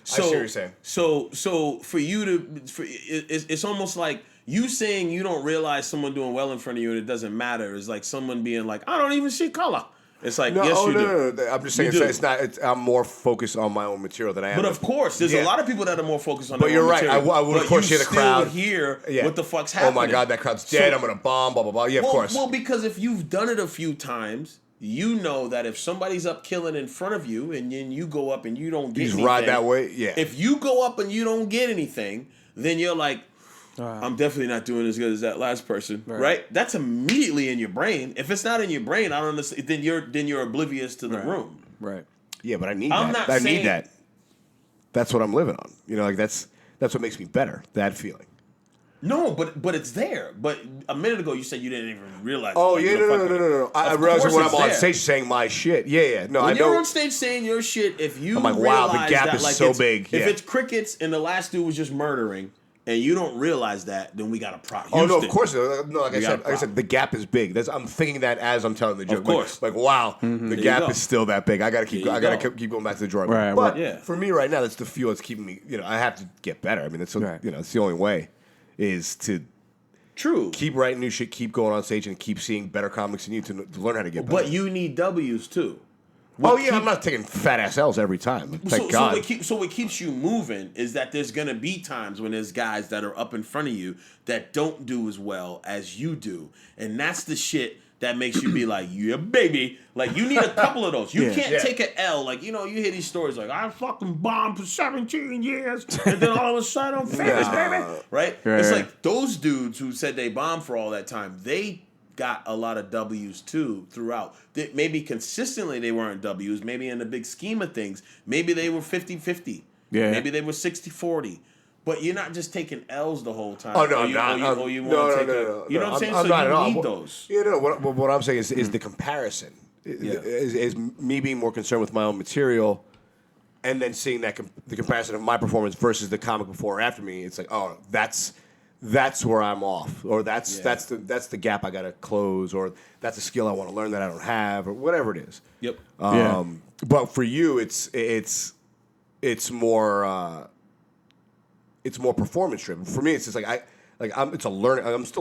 Speaker 1: So,
Speaker 3: I see what you're saying.
Speaker 1: So for you it's almost like you saying you don't realize someone doing well in front of you and it doesn't matter is like someone being like, I don't even see color. It's like, yes, you do.
Speaker 3: No. I'm just saying it's not. I'm more focused on my own material than I am.
Speaker 1: But of course, there's a lot of people that are more focused on their own material.
Speaker 3: But you're right. I would, of course, hear the crowd.
Speaker 1: Hear what the fuck's happening.
Speaker 3: Oh my God, that crowd's dead. I'm going to bomb, blah, blah, blah. Yeah, of course.
Speaker 1: Well, because if you've done it a few times, you know that if somebody's up killing in front of you and then you go up and you don't get anything.
Speaker 3: You just ride that way? Yeah.
Speaker 1: If you go up and you don't get anything, then you're like, I'm definitely not doing as good as that last person, right? That's immediately in your brain. If it's not in your brain, I don't understand. Then you're oblivious to the room,
Speaker 2: Right.
Speaker 3: Yeah, but I need that. I need that. That's what I'm living on. That's what makes me better. That feeling.
Speaker 1: No, but it's there. But a minute ago you said you didn't even realize.
Speaker 3: Oh yeah, no. I realize when I'm on stage saying my shit. Yeah. No,
Speaker 1: when you're on stage saying your shit, if you
Speaker 3: I'm like, wow, the gap is so big.
Speaker 1: If it's crickets and the last dude was just murdering. And you don't realize that, then we got a problem.
Speaker 3: Oh no, of course. No, like I said, the gap is big. I'm thinking that as I'm telling the joke.
Speaker 1: Of course.
Speaker 3: Like wow, the gap is still that big. I gotta keep going back to the drawing board.
Speaker 2: Right,
Speaker 3: but for me right now, that's the fuel that's keeping me. I have to get better. I mean, it's it's the only way is to keep writing new shit, keep going on stage, and keep seeing better comics than you to learn how to get better.
Speaker 1: But you need W's too.
Speaker 3: I'm not taking fat ass L's every time. Thank God.
Speaker 1: So what keeps you moving is that there's gonna be times when there's guys that are up in front of you that don't do as well as you do, and that's the shit that makes you be like, yeah, baby. Like, you need a couple of those. You can't take an L. Like, you hear these stories like, I fucking bombed for 17 years, and then all of a sudden I'm famous, baby. Right? It's like those dudes who said they bombed for all that time, they got a lot of W's too throughout. Maybe consistently they weren't W's. Maybe in the big scheme of things, maybe they were 50-50. Yeah. Maybe they were 60-40. But you're not just taking L's the whole time.
Speaker 3: Oh, no, I'm not.
Speaker 1: No. You know what I'm saying?
Speaker 3: I'm
Speaker 1: so
Speaker 3: not
Speaker 1: you
Speaker 3: at all.
Speaker 1: need those.
Speaker 3: What I'm saying is the comparison. Is me being more concerned with my own material and then seeing that the comparison of my performance versus the comic before or after me. It's like, oh, that's where I'm off, or that's the gap I got to close, or that's a skill I want to learn that I don't have, or whatever it is.
Speaker 1: Yep.
Speaker 3: But for you, it's more performance driven. For me, it's just I'm still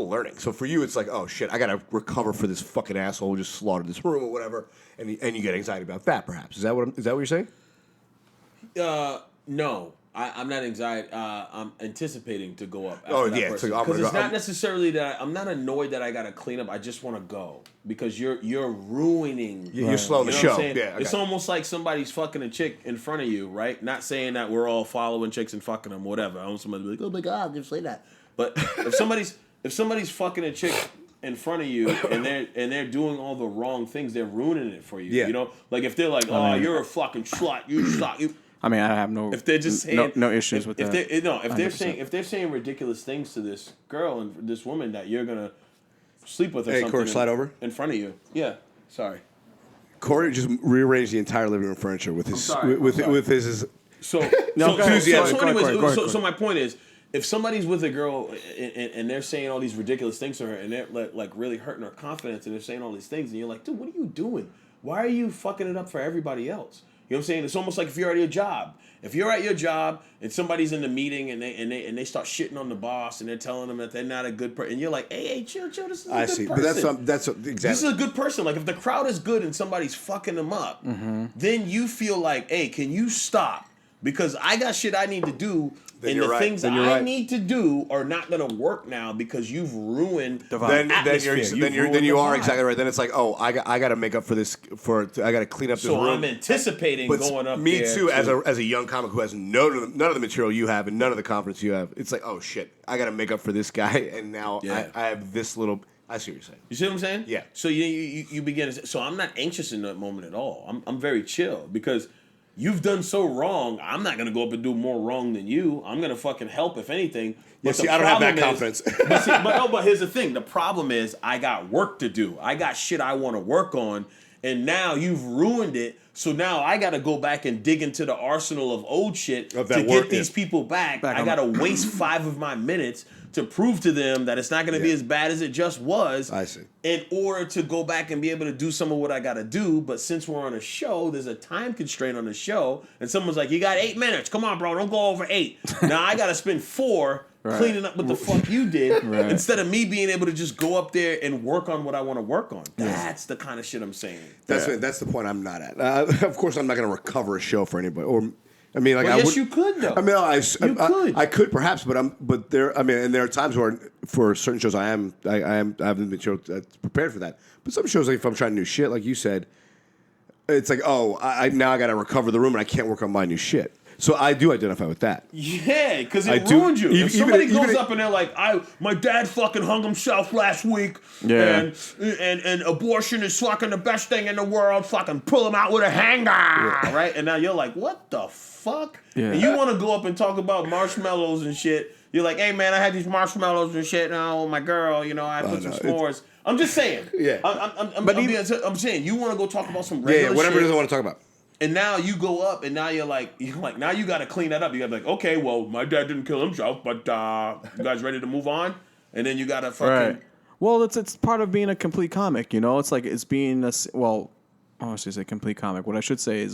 Speaker 3: learning. So for you, it's like, oh shit, I gotta recover for this fucking asshole who just slaughtered this room or whatever, and you get anxiety about that. Perhaps is that what you're saying?
Speaker 1: No. I'm not anxiety. I'm anticipating to go up.
Speaker 3: Because
Speaker 1: it's not necessarily that I'm not annoyed that I got to clean up. I just want to go because you're ruining.
Speaker 3: You're slowing the show.
Speaker 1: Yeah, it's almost like somebody's fucking a chick in front of you, right? Not saying that we're all following chicks and fucking them, whatever. I want somebody to be like, oh my god, just say that. But if somebody's fucking a chick in front of you and they're doing all the wrong things, they're ruining it for you. Yeah. You know, like if they're like, oh, you're a fucking slut, you suck, you.
Speaker 2: I mean, I have no. If they're just saying no issues with that.
Speaker 1: If they're saying ridiculous things to this girl and this woman that you're gonna sleep with or something.
Speaker 3: Hey, Corey, slide over
Speaker 1: in front of you. Yeah, sorry.
Speaker 3: Corey just rearranged the entire living room furniture with his with his.
Speaker 1: So my point is, if somebody's with a girl and they're saying all these ridiculous things to her and they're like really hurting her confidence and they're saying all these things and you're like, dude, what are you doing? Why are you fucking it up for everybody else? You know what I'm saying? It's almost like if you're at your job. If you're at your job and somebody's in the meeting and they start shitting on the boss and they're telling them that they're not a good person, and you're like, hey, chill, this is a good person.
Speaker 3: But that's exactly.
Speaker 1: This is a good person. Like if the crowd is good and somebody's fucking them up, then you feel like, hey, can you stop? Because I got shit I need to do. And the things that I need to do are not going to work now because you've ruined the atmosphere.
Speaker 3: Then you are exactly right. Then it's like, oh, I got to make up for this. I got to clean up this room.
Speaker 1: So I'm anticipating going up.
Speaker 3: Me too, as a young comic who has none of the material you have and none of the confidence you have. It's like, oh shit, I got to make up for this guy, and now I have this little. I see what you're saying.
Speaker 1: You see what I'm saying?
Speaker 3: Yeah.
Speaker 1: So you begin. So I'm not anxious in that moment at all. I'm very chill because. You've done so wrong. I'm not gonna go up and do more wrong than you. I'm gonna fucking help if anything.
Speaker 3: But I don't have that confidence.
Speaker 1: but here's the thing. The problem is I got work to do. I got shit I want to work on, and now you've ruined it. So now I got to go back and dig into the arsenal of old shit to get these people back. I got to waste 5 of my minutes to prove to them that it's not going to be as bad as it just was.
Speaker 3: I see.
Speaker 1: In order to go back and be able to do some of what I got to do. But since we're on a show, there's a time constraint on the show. And someone's like, you got 8 minutes. Come on, bro. Don't go over 8. Now I got to spend 4 cleaning up what the fuck you did instead of me being able to just go up there and work on what I want to work on. That's the kind of shit I'm saying.
Speaker 3: That's the point I'm not at. Of course, I'm not going to recover a show for anybody. Or, I mean, like,
Speaker 1: you could though.
Speaker 3: I mean, I could perhaps, but there. I mean, and there are times where for certain shows I haven't been prepared for that. But some shows, like if I'm trying new shit, like you said, it's like, oh, I now I got to recover the room and I can't work on my new shit. So I do identify with that.
Speaker 1: Yeah, because it ruined you. If somebody goes up and they're like, my dad fucking hung himself last week, and abortion is fucking the best thing in the world, fucking pull him out with a hanger, right? And now you're like, what the fuck? Yeah. And you want to go up and talk about marshmallows and shit. You're like, hey man, I had these marshmallows and shit, and my girl, I put some s'mores. I'm just saying. Yeah. I'm saying, you want to go talk about some regular shit.
Speaker 3: Whatever it is I want to talk about.
Speaker 1: And now you go up, and now you're like, now you got to clean that up. You got to be like, okay, well, my dad didn't kill himself, but you guys ready to move on? And then you got to fucking.
Speaker 2: Right. Well, it's part of being a complete comic, It's like it's being I should say complete comic. What I should say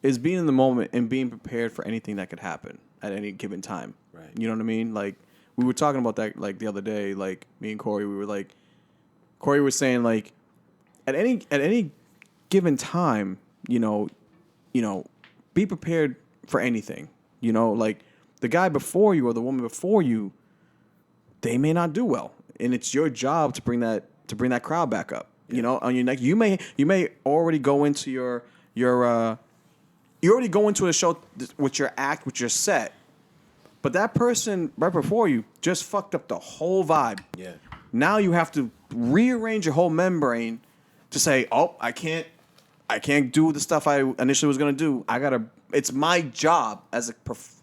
Speaker 2: is being in the moment and being prepared for anything that could happen at any given time.
Speaker 1: Right.
Speaker 2: You know what I mean? Like we were talking about that like the other day. Like me and Corey, we were like, Corey was saying like, at any given time. you know, be prepared for anything. You know, like the guy before you or the woman before you, they may not do well, and it's your job to bring that crowd back up. You know, on your next, you may already go into you already go into a show with your act, with your set, but that person right before you just fucked up the whole vibe.
Speaker 1: Yeah.
Speaker 2: Now you have to rearrange your whole membrane to say, oh, I can't do the stuff I initially was gonna do. It's my job as a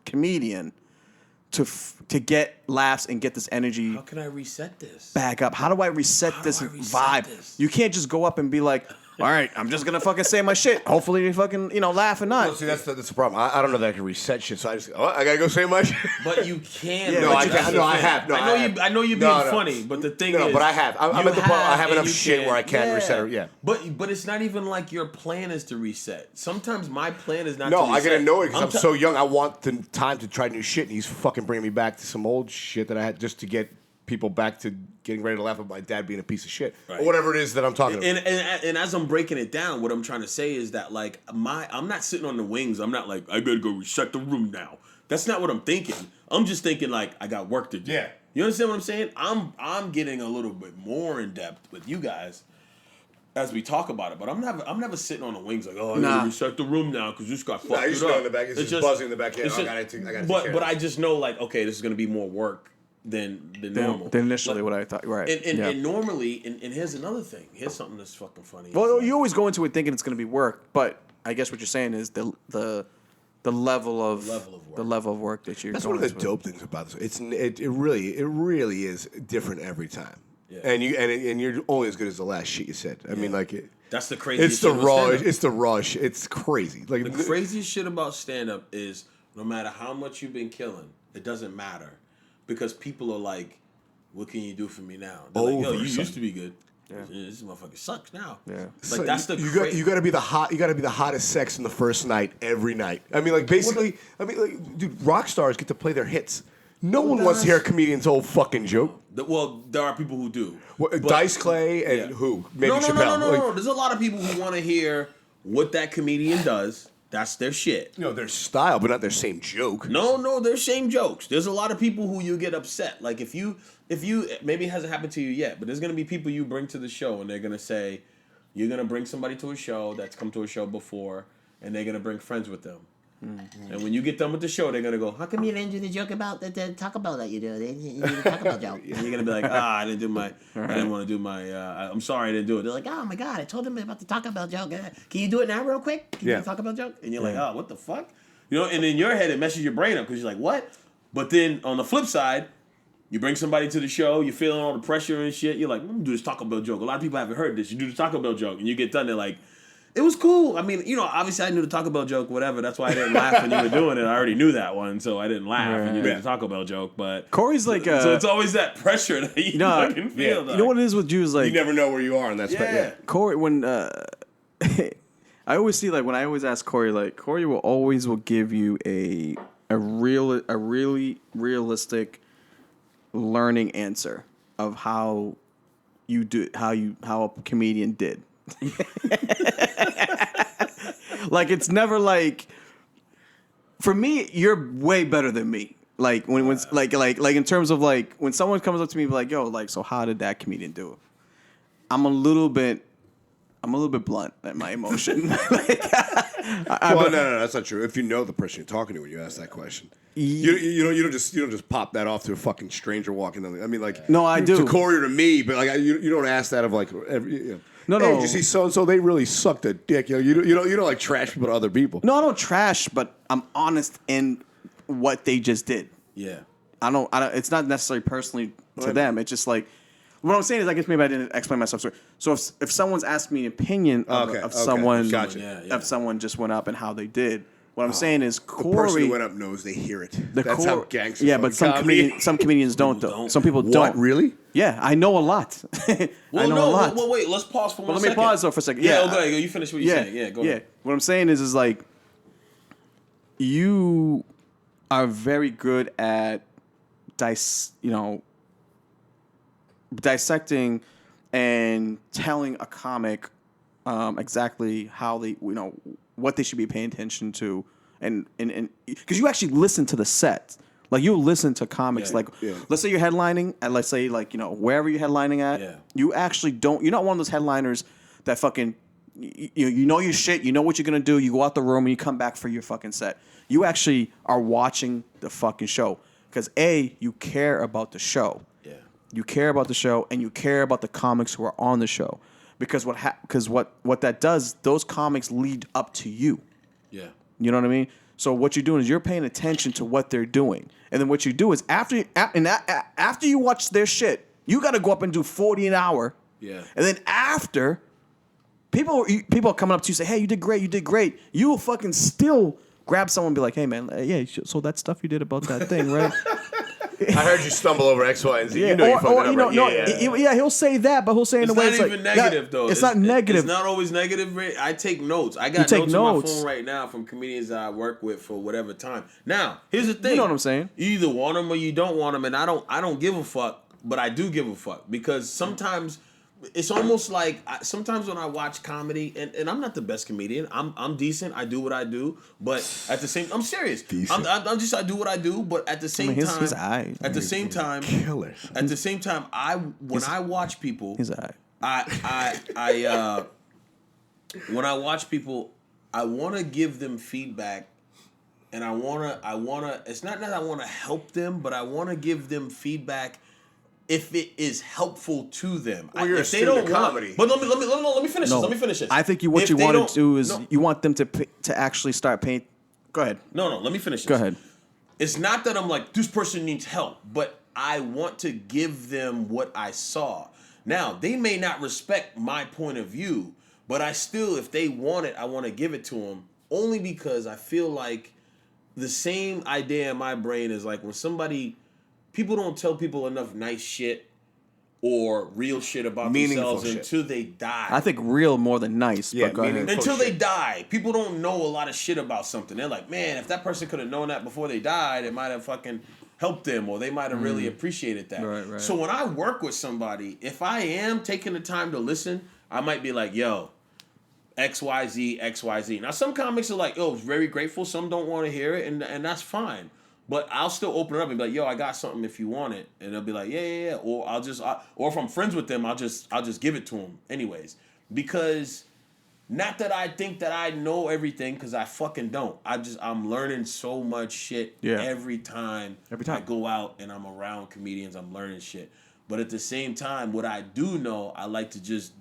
Speaker 2: comedian to get laughs and get this energy.
Speaker 1: How can I reset this?
Speaker 2: Back up. How do I reset this vibe?
Speaker 1: This?
Speaker 2: You can't just go up and be like, all right, I'm just gonna fucking say my shit. Hopefully you fucking laugh and not.
Speaker 3: Well, see, that's the problem. I don't know that I can reset shit, so I just I gotta go say my shit.
Speaker 1: But you can.
Speaker 2: Yeah,
Speaker 3: No, I can't. No, I have. No,
Speaker 1: I know you're being funny, but the thing is,
Speaker 3: no, but I have. I'm at the point. I have enough
Speaker 1: and you
Speaker 3: shit
Speaker 1: can.
Speaker 3: where I can reset it. Yeah.
Speaker 1: But it's not even like your plan is to reset. Sometimes my plan is not.
Speaker 3: No,
Speaker 1: to
Speaker 3: I
Speaker 1: reset.
Speaker 3: get annoyed because I'm so young. I want the time to try new shit, and he's fucking bringing me back to some old shit that I had just to get people back to getting ready to laugh at my dad being a piece of shit or whatever it is that I'm talking about.
Speaker 1: And as I'm breaking it down, what I'm trying to say is that like I'm not sitting on the wings. I'm not like I gotta go reset the room now. That's not what I'm thinking. I'm just thinking like I got work to do.
Speaker 3: Yeah.
Speaker 1: You understand what I'm saying? I'm getting a little bit more in depth with you guys as we talk about it, but I'm never sitting on the wings like, oh, I gotta reset the room now because this got fucked
Speaker 3: I used to
Speaker 1: up.
Speaker 3: go in the back. It's just buzzing in the back. Yeah, I gotta take care
Speaker 1: but
Speaker 3: of
Speaker 1: I just know like, okay, this is gonna be more work than normal.
Speaker 2: Than initially what I thought. Right.
Speaker 1: And normally, and here's another thing. Here's something that's fucking funny.
Speaker 2: Well, you always go into it thinking it's going to be work, but I guess what you're saying is the level of
Speaker 1: work.
Speaker 2: the level of work that you're.
Speaker 3: That's
Speaker 2: going
Speaker 3: one of the
Speaker 2: into.
Speaker 3: dope things about this. It really is different every time.
Speaker 1: Yeah.
Speaker 3: And you're only as good as the last shit you said. I mean, like
Speaker 1: that's the craziest.
Speaker 3: It's the
Speaker 1: shit
Speaker 3: raw.
Speaker 1: about stand-up.
Speaker 3: It's the raw shit. It's crazy. Like
Speaker 1: The craziest shit about stand up is no matter how much you've been killing, it doesn't matter because people are like, "What can you do for me now?" They're like, "Yo, you used to be good. Yeah. This motherfucker sucks now."
Speaker 2: Yeah.
Speaker 1: Like that's the
Speaker 3: you got to be the hottest sex in the first night every night. I mean, like basically, dude, rock stars get to play their hits. No one wants to hear a comedian's old fucking joke.
Speaker 1: Well, there are people who do.
Speaker 3: Dice Clay and who? Maybe
Speaker 1: No.
Speaker 3: Chappelle.
Speaker 1: No. There's a lot of people who want to hear what that comedian does. That's their shit.
Speaker 3: Their style, but not their same joke.
Speaker 1: No, they're same jokes. There's a lot of people who you get upset. Like if you maybe it hasn't happened to you yet, but there's gonna be people you bring to the show and they're gonna say, you're gonna bring somebody to a show that's come to a show before, and they're gonna bring friends with them. Mm-hmm. And when you get done with the show, they're gonna go, "How come you didn't do the joke about the Taco Bell that you do? You did the Taco Bell joke." And you're gonna be like, I didn't do my, I didn't want to do my, I'm sorry I didn't do it. They're like, "Oh my God, I told them about the Taco Bell joke. Can you do it now real quick? Can you do the Taco Bell joke?" And you're like, "Oh, what the fuck?" And in your head, it messes your brain up because you're like, "What?" But then on the flip side, you bring somebody to the show, you're feeling all the pressure and shit. You're like, "I'm gonna do this Taco Bell joke." A lot of people haven't heard this. You do the Taco Bell joke, and you get done. They're like, "It was cool." I mean, obviously I knew the Taco Bell joke, whatever. That's why I didn't laugh when you were doing it. I already knew that one, so I didn't laugh when you did the Taco Bell joke. But
Speaker 2: Corey's like,
Speaker 1: so it's always that pressure that you fucking feel.
Speaker 2: You know what it is with you is like,
Speaker 3: You never know where you are in that spot. Yeah.
Speaker 2: Corey, when I always see, like, when I always ask Corey, like, Corey will give you a really realistic learning answer of how a comedian did. Like, it's never like, for me, you're way better than me. Like when like in terms of like when someone comes up to me like, "Yo, like, so how did that comedian do it?" I'm a little bit blunt at my emotion.
Speaker 3: No, that's not true. If you know the person you're talking to when you ask that question, you don't just pop that off to a fucking stranger walking down. I mean, like,
Speaker 2: no, I do
Speaker 3: to Corey or to me, but like you don't ask that of like every.
Speaker 2: No,
Speaker 3: hey,
Speaker 2: no.
Speaker 3: did you see so and so? They really sucked a dick. You don't like trash people to other people.
Speaker 2: No, I don't trash, but I'm honest in what they just did.
Speaker 1: Yeah.
Speaker 2: I don't. It's not necessarily personally to them. It's just like what I'm saying is, I guess maybe I didn't explain myself. So if someone's asked me an opinion of someone,
Speaker 3: gotcha.
Speaker 2: if someone just went up and how they did, what I'm saying is Corey.
Speaker 3: The person who went up knows they hear it. That's how gangsters.
Speaker 2: Yeah, but some comedians don't though. Some people
Speaker 3: What,
Speaker 2: don't.
Speaker 3: really?
Speaker 2: Yeah, I know a lot. I know a lot.
Speaker 1: Well, wait. Let's pause for one
Speaker 2: Let
Speaker 1: second.
Speaker 2: me pause though for a second.
Speaker 1: Yeah, go ahead. You finish what you're saying. Yeah, go ahead.
Speaker 2: What I'm saying is like you are very good at dissecting and telling a comic exactly how they, what they should be paying attention to, and because you actually listen to the set. Like, you listen to comics. Let's say you're headlining, and let's say, wherever you're headlining at, you actually don't. You're not one of those headliners that fucking, you know your shit. You know what you're gonna do. You go out the room and you come back for your fucking set. You actually are watching the fucking show because you care about the show. Yeah. You care about the show, and you care about the comics who are on the show, because what that does, those comics lead up to you. Yeah. You know what I mean? So what you're doing is you're paying attention to what they're doing. And then what you do is after you watch their shit, you got to go up and do 40 an hour. Yeah. And then after, people are coming up to you and say, hey, you did great. You will fucking still grab someone and be like, hey, man, so that stuff you did about that thing, right?
Speaker 3: I heard you stumble over X, Y, and Z. You know you fucked it up, right?
Speaker 2: He'll say that, but he'll say in a way
Speaker 1: it's not even negative, though.
Speaker 2: It's not negative.
Speaker 1: It's not always negative. I take notes. I got notes on my phone right now from comedians that I work with for whatever time. Now, here's the thing.
Speaker 2: You know what I'm saying?
Speaker 1: You either want them or you don't want them, and I don't give a fuck, but I do give a fuck, because sometimes it's almost like sometimes when I watch comedy, and I'm not the best comedian. I'm decent. I do what I do, but at the same, I'm serious. I do what I do, but at the same time,
Speaker 2: his eye.
Speaker 1: At the same time,
Speaker 3: killers.
Speaker 1: At the same time, when I watch people,
Speaker 2: his eye.
Speaker 1: When I watch people, I want to give them feedback, and I wanna. It's not that I want to help them, but I want to give them feedback if it is helpful to them.
Speaker 3: Well, you're
Speaker 1: if they don't
Speaker 3: comedy.
Speaker 1: But let me finish this. Let me finish this.
Speaker 2: I think what you want to do is you want them to actually start paying. Go ahead.
Speaker 1: No, let me finish this.
Speaker 2: Go ahead.
Speaker 1: It's not that I'm like, this person needs help, but I want to give them what I saw. Now, they may not respect my point of view, but I still, if they want it, I want to give it to them, only because I feel like the same idea in my brain is like when people don't tell people enough nice shit or real shit about themselves until they die.
Speaker 2: I think real more than nice, but go ahead.
Speaker 1: Until they die. People don't know a lot of shit about something. They're like, man, if that person could have known that before they died, it might have fucking helped them, or they might have really appreciated that.
Speaker 2: Right.
Speaker 1: So when I work with somebody, if I am taking the time to listen, I might be like, yo, XYZ. Now, some comics are like, yo, very grateful. Some don't want to hear it, and that's fine. But I'll still open it up and be like, yo, I got something if you want it. And they'll be like, yeah. Or or if I'm friends with them, I'll just give it to them anyways. Because not that I think that I know everything, because I fucking don't. I'm learning so much shit every time I go out and I'm around comedians. I'm learning shit. But at the same time, what I do know, I like to just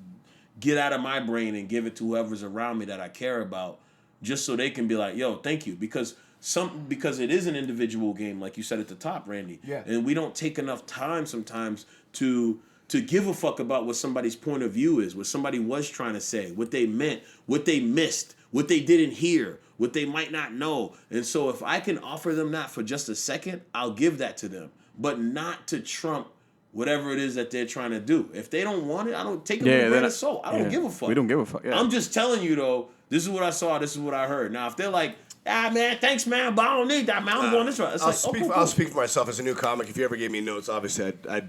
Speaker 1: get out of my brain and give it to whoever's around me that I care about, just so they can be like, yo, thank you. Because it is an individual game, like you said at the top, Randy. Yeah. And we don't take enough time sometimes to give a fuck about what somebody's point of view is, what somebody was trying to say, what they meant, what they missed, what they didn't hear, what they might not know. And so if I can offer them that for just a second, I'll give that to them, but not to trump whatever it is that they're trying to do. If they don't want it, I don't take it with a grain of salt. I don't give a fuck.
Speaker 2: We don't give a fuck. Yeah.
Speaker 1: I'm just telling you, though, this is what I saw, this is what I heard. Now, if they're like, man, thanks, man, but I don't need that, man. I'm going this way.
Speaker 3: I'll speak for myself as a new comic. If you ever gave me notes, obviously I'd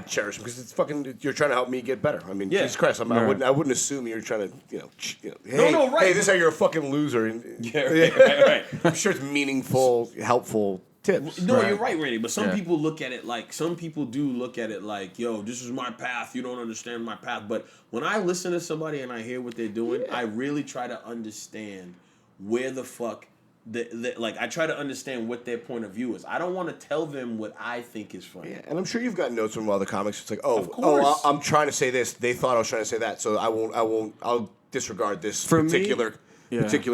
Speaker 3: cherish them, because it's fucking. You're trying to help me get better. I mean, Jesus Christ, I wouldn't assume you're trying to, hey,
Speaker 1: right.
Speaker 3: Hey, this is how you're a fucking loser.
Speaker 1: Right.
Speaker 3: I'm sure it's meaningful, helpful tips.
Speaker 1: No, you're right, Randy. But some people look at it like, yo, this is my path. You don't understand my path. But when I listen to somebody and I hear what they're doing, I really try to understand where the fuck. I try to understand what their point of view is. I don't want to tell them what I think is funny.
Speaker 3: Yeah, and I'm sure you've got notes from other comics. It's like,
Speaker 1: of course.
Speaker 3: I'm trying to say this. They thought I was trying to say that, so I'll disregard this particular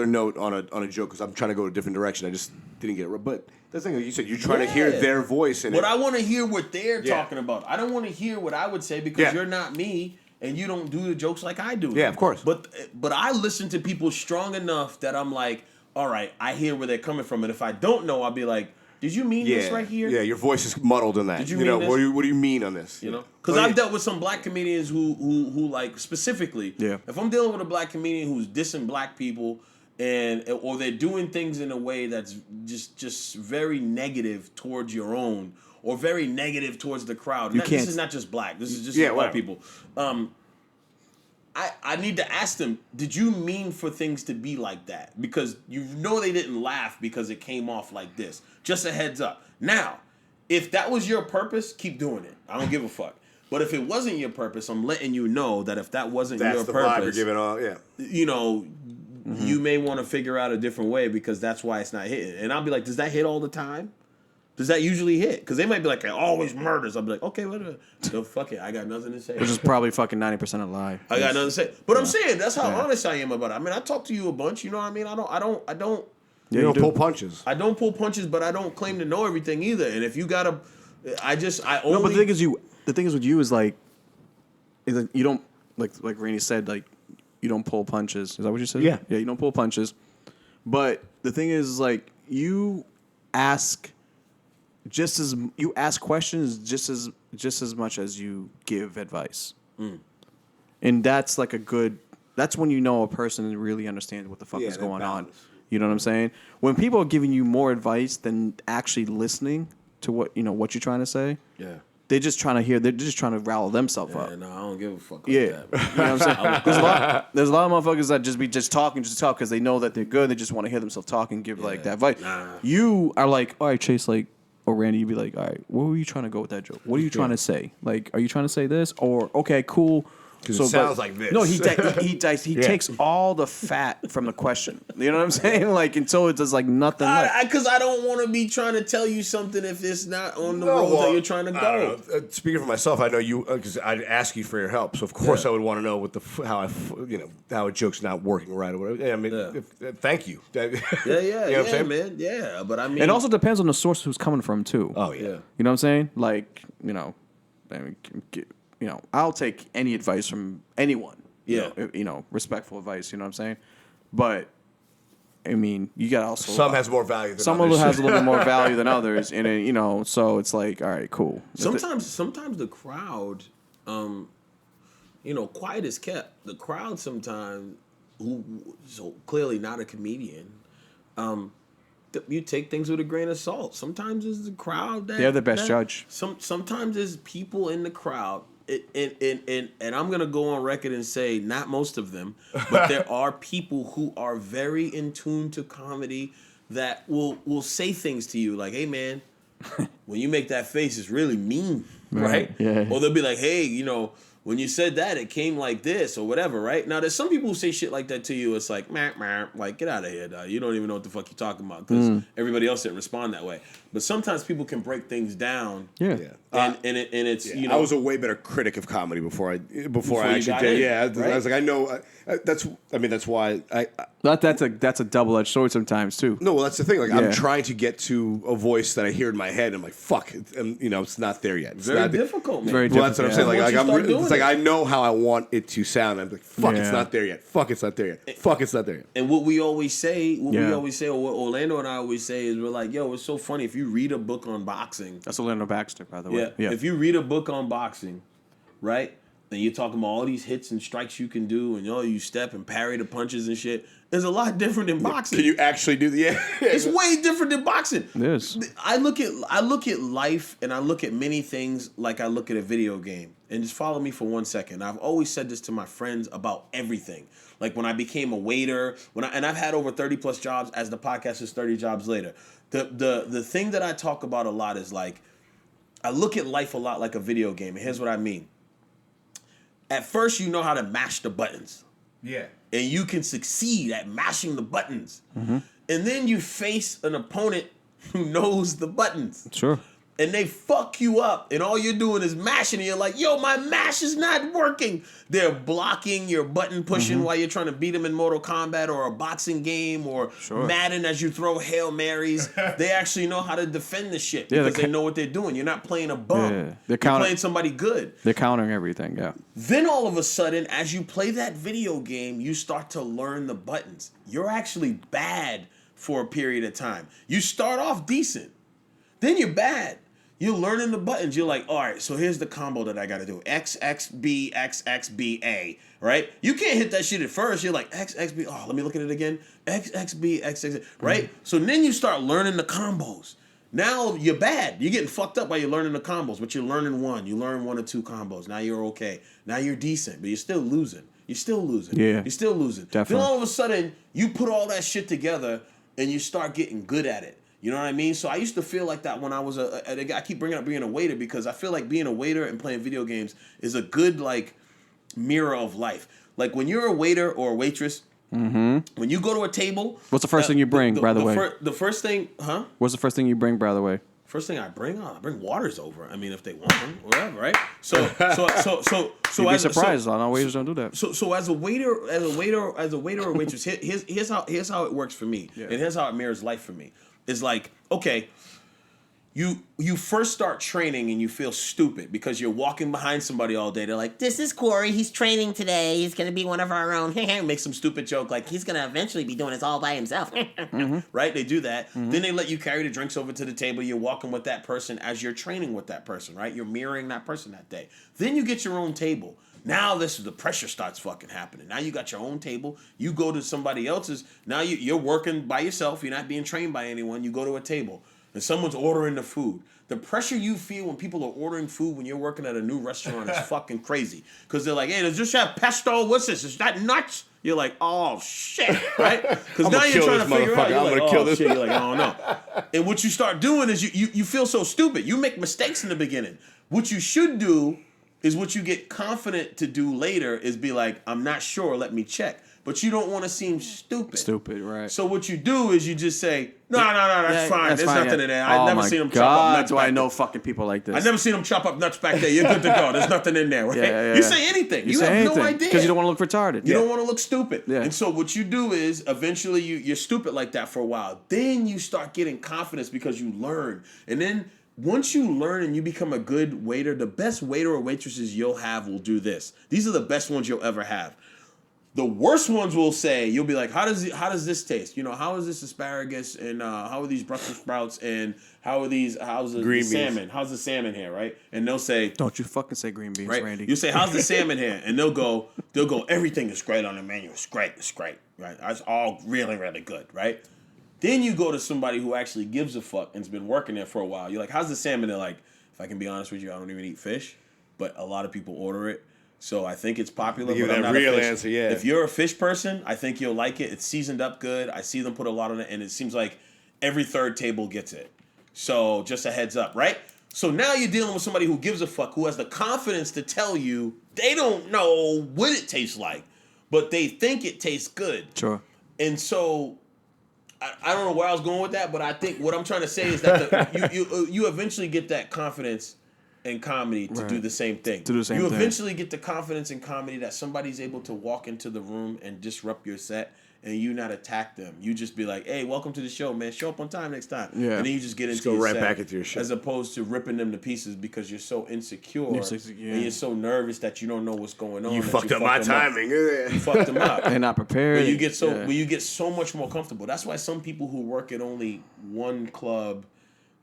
Speaker 3: note on a joke because I'm trying to go a different direction. I just didn't get it right. But that's the thing, you said you're trying to hear their voice in it.
Speaker 1: But I want to hear what they're talking about. I don't want to hear what I would say because you're not me and you don't do the jokes like I do.
Speaker 3: Yeah, of course.
Speaker 1: But I listen to people strong enough that I'm like, all right, I hear where they're coming from, and if I don't know, I'll be like, "Did you mean this right here?"
Speaker 3: Yeah, your voice is muddled in that.
Speaker 1: Did you mean this?
Speaker 3: What do you mean on this?
Speaker 1: You know, because I've dealt with some black comedians who like specifically. Yeah. If I'm dealing with a black comedian who's dissing black people, or they're doing things in a way that's just very negative towards your own, or very negative towards the crowd. This is not just black. This is just white people. I need to ask them, did you mean for things to be like that? Because you know they didn't laugh because it came off like this. Just a heads up. Now, if that was your purpose, keep doing it. I don't give a fuck. But if it wasn't your purpose, I'm letting you know that if that wasn't
Speaker 3: That's
Speaker 1: your
Speaker 3: the
Speaker 1: purpose,
Speaker 3: vibe you're giving off. Yeah.
Speaker 1: you know, you may want to figure out a different way because that's why it's not hitting. And I'll be like, does that hit all the time? Does that usually hit? Because they might be like, it always murders. I'll be like, okay, whatever. So fuck it. I got nothing to say.
Speaker 2: Which is probably fucking 90% a lie.
Speaker 1: I got nothing to say. But I'm saying that's how honest I am about it. I mean, I talk to you a bunch. You know what I mean? I don't.
Speaker 3: You don't pull punches.
Speaker 1: I don't pull punches, but I don't claim to know everything either. And if you gotta, I only.
Speaker 2: No, but the thing is with you is like you don't like Rainey said, like you don't pull punches. Is that what you said?
Speaker 3: Yeah.
Speaker 2: Yeah, you don't pull punches. But the thing is like you ask questions just as much as you give advice. And that's like that's when you know a person really understands what the fuck is going on. You know what I'm saying? When people are giving you more advice than actually listening to what you're trying to say.
Speaker 1: Yeah.
Speaker 2: They're just trying to rile themselves up.
Speaker 1: No, I don't give a fuck.
Speaker 2: Yeah.
Speaker 1: Like that,
Speaker 2: You know what I'm saying? There's a lot of motherfuckers that just talk because they know that they're good. They just want to hear themselves talk and give like that advice.
Speaker 1: Nah.
Speaker 2: You are like, all right, Chase, like, or Randy, you'd be like, all right, where were you trying to go with that joke? What are you trying to say? Like, are you trying to say this? Or, okay, cool.
Speaker 3: Because it sounds like this.
Speaker 2: No, he takes all the fat from the question. You know what I'm saying? Like, until it's just like nothing left.
Speaker 1: Because I don't want to be trying to tell you something if it's not on the road that you're trying to go.
Speaker 3: Speaking for myself, I know you because I'd ask you for your help. So of course I would want to know what how a joke's not working right or whatever. Yeah, I mean, thank you.
Speaker 1: Yeah,
Speaker 3: you know what I'm saying?
Speaker 1: Man. Yeah, but I mean,
Speaker 2: It also depends on the source who's coming from too.
Speaker 3: Oh yeah.
Speaker 1: yeah.
Speaker 2: You know what I'm saying? Like, I'll take any advice from anyone.
Speaker 1: Yeah.
Speaker 2: Respectful advice. You know what I'm saying? But I mean, you got also
Speaker 3: Some has more value than
Speaker 2: some
Speaker 3: others.
Speaker 2: of it has a little bit more value than others, and it, so it's like, all right, cool.
Speaker 1: Sometimes the crowd, quiet is kept. The crowd sometimes, who so clearly not a comedian, you take things with a grain of salt. Sometimes it's the crowd
Speaker 2: they're the best judge.
Speaker 1: Sometimes it's people in the crowd. And I'm gonna go on record and say not most of them, but there are people who are very in tune to comedy that will say things to you like, "Hey man, when you make that face, it's really mean, right?"
Speaker 2: Yeah.
Speaker 1: Or they'll be like, "Hey, when you said that, it came like this or whatever, right?" Now, there's some people who say shit like that to you. It's like, like, get out of here, dog. You don't even know what the fuck you're talking about because everybody else didn't respond that way. But sometimes people can break things down.
Speaker 2: Yeah.
Speaker 1: And it's
Speaker 3: I was a way better critic of comedy before I actually
Speaker 1: got
Speaker 3: did.
Speaker 1: in,
Speaker 3: Yeah,
Speaker 1: right?
Speaker 3: I was like, I know. That's why I.
Speaker 2: That's a double-edged sword sometimes too.
Speaker 3: No, well, that's the thing. Like, I'm
Speaker 2: Yeah.
Speaker 3: trying to get to a voice that I hear in my head. And I'm like, fuck, and it's not there yet. It's
Speaker 1: very
Speaker 3: not
Speaker 1: difficult, man.
Speaker 2: Very
Speaker 3: Well, that's what I'm saying.
Speaker 1: Once
Speaker 3: Like
Speaker 1: you start doing
Speaker 3: it's like
Speaker 1: it.
Speaker 3: I know how I want it to sound. I'm like, fuck, it's
Speaker 2: Yeah.
Speaker 3: not there yet. Fuck, it's not there yet. Fuck, it's not there yet.
Speaker 1: And what we always say, or what Orlando and I always say is we're like, yo, it's so funny. If you read a book on boxing,
Speaker 2: That's Orlando Baxter, by the way.
Speaker 1: yeah. If you read a book on boxing, right, and you're talking about all these hits and strikes you can do, and you step and parry the punches and shit, it's a lot different than boxing.
Speaker 3: Can you actually do the?
Speaker 1: It's way different than boxing.
Speaker 2: It is.
Speaker 1: I look at life and I look at many things like I look at a video game. And just follow me for 1 second. I've always said this to my friends about everything. Like when I became a waiter, and I've had over 30 plus jobs, as the podcast is 30 jobs later. The thing that I talk about a lot is like, I look at life a lot like a video game. And here's what I mean. At first, you know how to mash the buttons.
Speaker 3: Yeah.
Speaker 1: And you can succeed at mashing the buttons. Mm-hmm. And then you face an opponent who knows the buttons.
Speaker 2: Sure.
Speaker 1: And they fuck you up, and all you're doing is mashing, and you're like, yo, my mash is not working. They're blocking your button pushing while you're trying to beat them in Mortal Kombat or a boxing game or Madden as you throw Hail Marys. They actually know how to defend the shit because they know what they're doing. You're not playing a bum.
Speaker 2: Yeah.
Speaker 1: You're playing somebody good.
Speaker 2: They're countering everything, yeah.
Speaker 1: Then all of a sudden, as you play that video game, you start to learn the buttons. You're actually bad for a period of time. You start off decent. Then you're bad. You're learning the buttons. You're like, all right, so here's the combo that I got to do. X, X, B, X, X, B, A, right? You can't hit that shit at first. You're like, X, X, B. Oh, let me look at it again. X, X, B, X, X, right? So then you start learning the combos. Now you're bad. You're getting fucked up while you're learning the combos, but you're learning one. You learn 1 or 2 combos. Now you're okay. Now you're decent, but you're still losing. You're still losing.
Speaker 2: Yeah.
Speaker 1: You're still losing.
Speaker 2: Definitely.
Speaker 1: Then all of a sudden, you put all that shit together and you start getting good at it. You know what I mean? So I used to feel like that when I was I keep bringing up being a waiter because I feel like being a waiter and playing video games is a good, like, mirror of life. Like, when you're a waiter or a waitress, when you go to a table...
Speaker 2: What's the first thing you bring, by the way?
Speaker 1: The first thing... Huh?
Speaker 2: What's the first thing you bring, by the way?
Speaker 1: First thing I bring waters over. I mean, if they want them, whatever, right? So
Speaker 2: You'd be surprised. A lot of waiters don't do that.
Speaker 1: So as a waiter or waitress, here's how it works for me, and here's how it mirrors life for me. It's like, okay, you first start training and you feel stupid because you're walking behind somebody all day. They're like, "This is Corey. He's training today. He's gonna be one of our own." Make some stupid joke like he's gonna eventually be doing this all by himself. Right? They do that. Then they let you carry the drinks over to the table. You're walking with that person as you're training with that person. Right? You're mirroring that person that day. Then you get your own table. Now the pressure starts fucking happening. Now you got your own table. You go to somebody else's. Now you're working by yourself. You're not being trained by anyone. You go to a table. And someone's ordering the food. The pressure you feel when people are ordering food when you're working at a new restaurant is fucking crazy. Because they're like, hey, does this have pesto? What's this? Is that nuts? You're like, oh, shit, right? Because now you're trying to figure out. You're like, oh, shit. You're like, I don't know. And what you start doing is you feel so stupid. You make mistakes in the beginning. What you should do is what you get confident to do later is be like, I'm not sure, let me check. But you don't want to seem stupid.
Speaker 2: Stupid, right.
Speaker 1: So what you do is you just say, no, that's fine.
Speaker 2: That's
Speaker 1: There's
Speaker 2: fine,
Speaker 1: nothing in there. I've never seen them chop up nuts.
Speaker 2: Do I know fucking people like this?
Speaker 1: I've never seen them chop up nuts back there. You're good to go. There's nothing in there, right? You say anything. You have no idea.
Speaker 2: Because you don't want to look retarded.
Speaker 1: You don't want to look stupid.
Speaker 2: Yeah.
Speaker 1: And so what you do is eventually you're stupid like that for a while. Then you start getting confidence because you learn. And then once you learn and you become a good waiter, the best waiter or waitresses you'll have will do this. These are the best ones you'll ever have. The worst ones will say, you'll be like, how does this taste? You know, how is this asparagus and how are these Brussels sprouts and how's the salmon? How's the salmon here, right? And they'll say,
Speaker 2: don't you fucking say green beans,
Speaker 1: right?
Speaker 2: Randy.
Speaker 1: You say, how's the salmon here? And they'll go, everything is great on the menu. It's great, right? That's all really, really good, right? Then you go to somebody who actually gives a fuck and's been working there for a while. You're like, how's the salmon? They're like, if I can be honest with you, I don't even eat fish, but a lot of people order it. So I think it's popular.
Speaker 3: Give
Speaker 1: but I'm
Speaker 3: that
Speaker 1: not
Speaker 3: real
Speaker 1: a fish.
Speaker 3: answer, yeah.
Speaker 1: If you're a fish person, I think you'll like it. It's seasoned up good. I see them put a lot on it, and it seems like every third table gets it. So just a heads up, right? So now you're dealing with somebody who gives a fuck, who has the confidence to tell you they don't know what it tastes like, but they think it tastes good.
Speaker 2: Sure.
Speaker 1: And so I don't know where I was going with that, but I think what I'm trying to say is that you eventually get that confidence in comedy to do the same thing. You eventually get the confidence in comedy that somebody's able to walk into the room and disrupt your set and you not attack them. You just be like, hey, welcome to the show, man. Show up on time next time. Yeah. And then you just get into your set
Speaker 3: back into your shit.
Speaker 1: as opposed to ripping them to pieces because you're so insecure and you're so nervous that you don't know what's going on.
Speaker 3: You fucked up my timing.
Speaker 1: You fucked them up.
Speaker 2: They're not prepared.
Speaker 1: But you get so much more comfortable. That's why some people who work at only one club,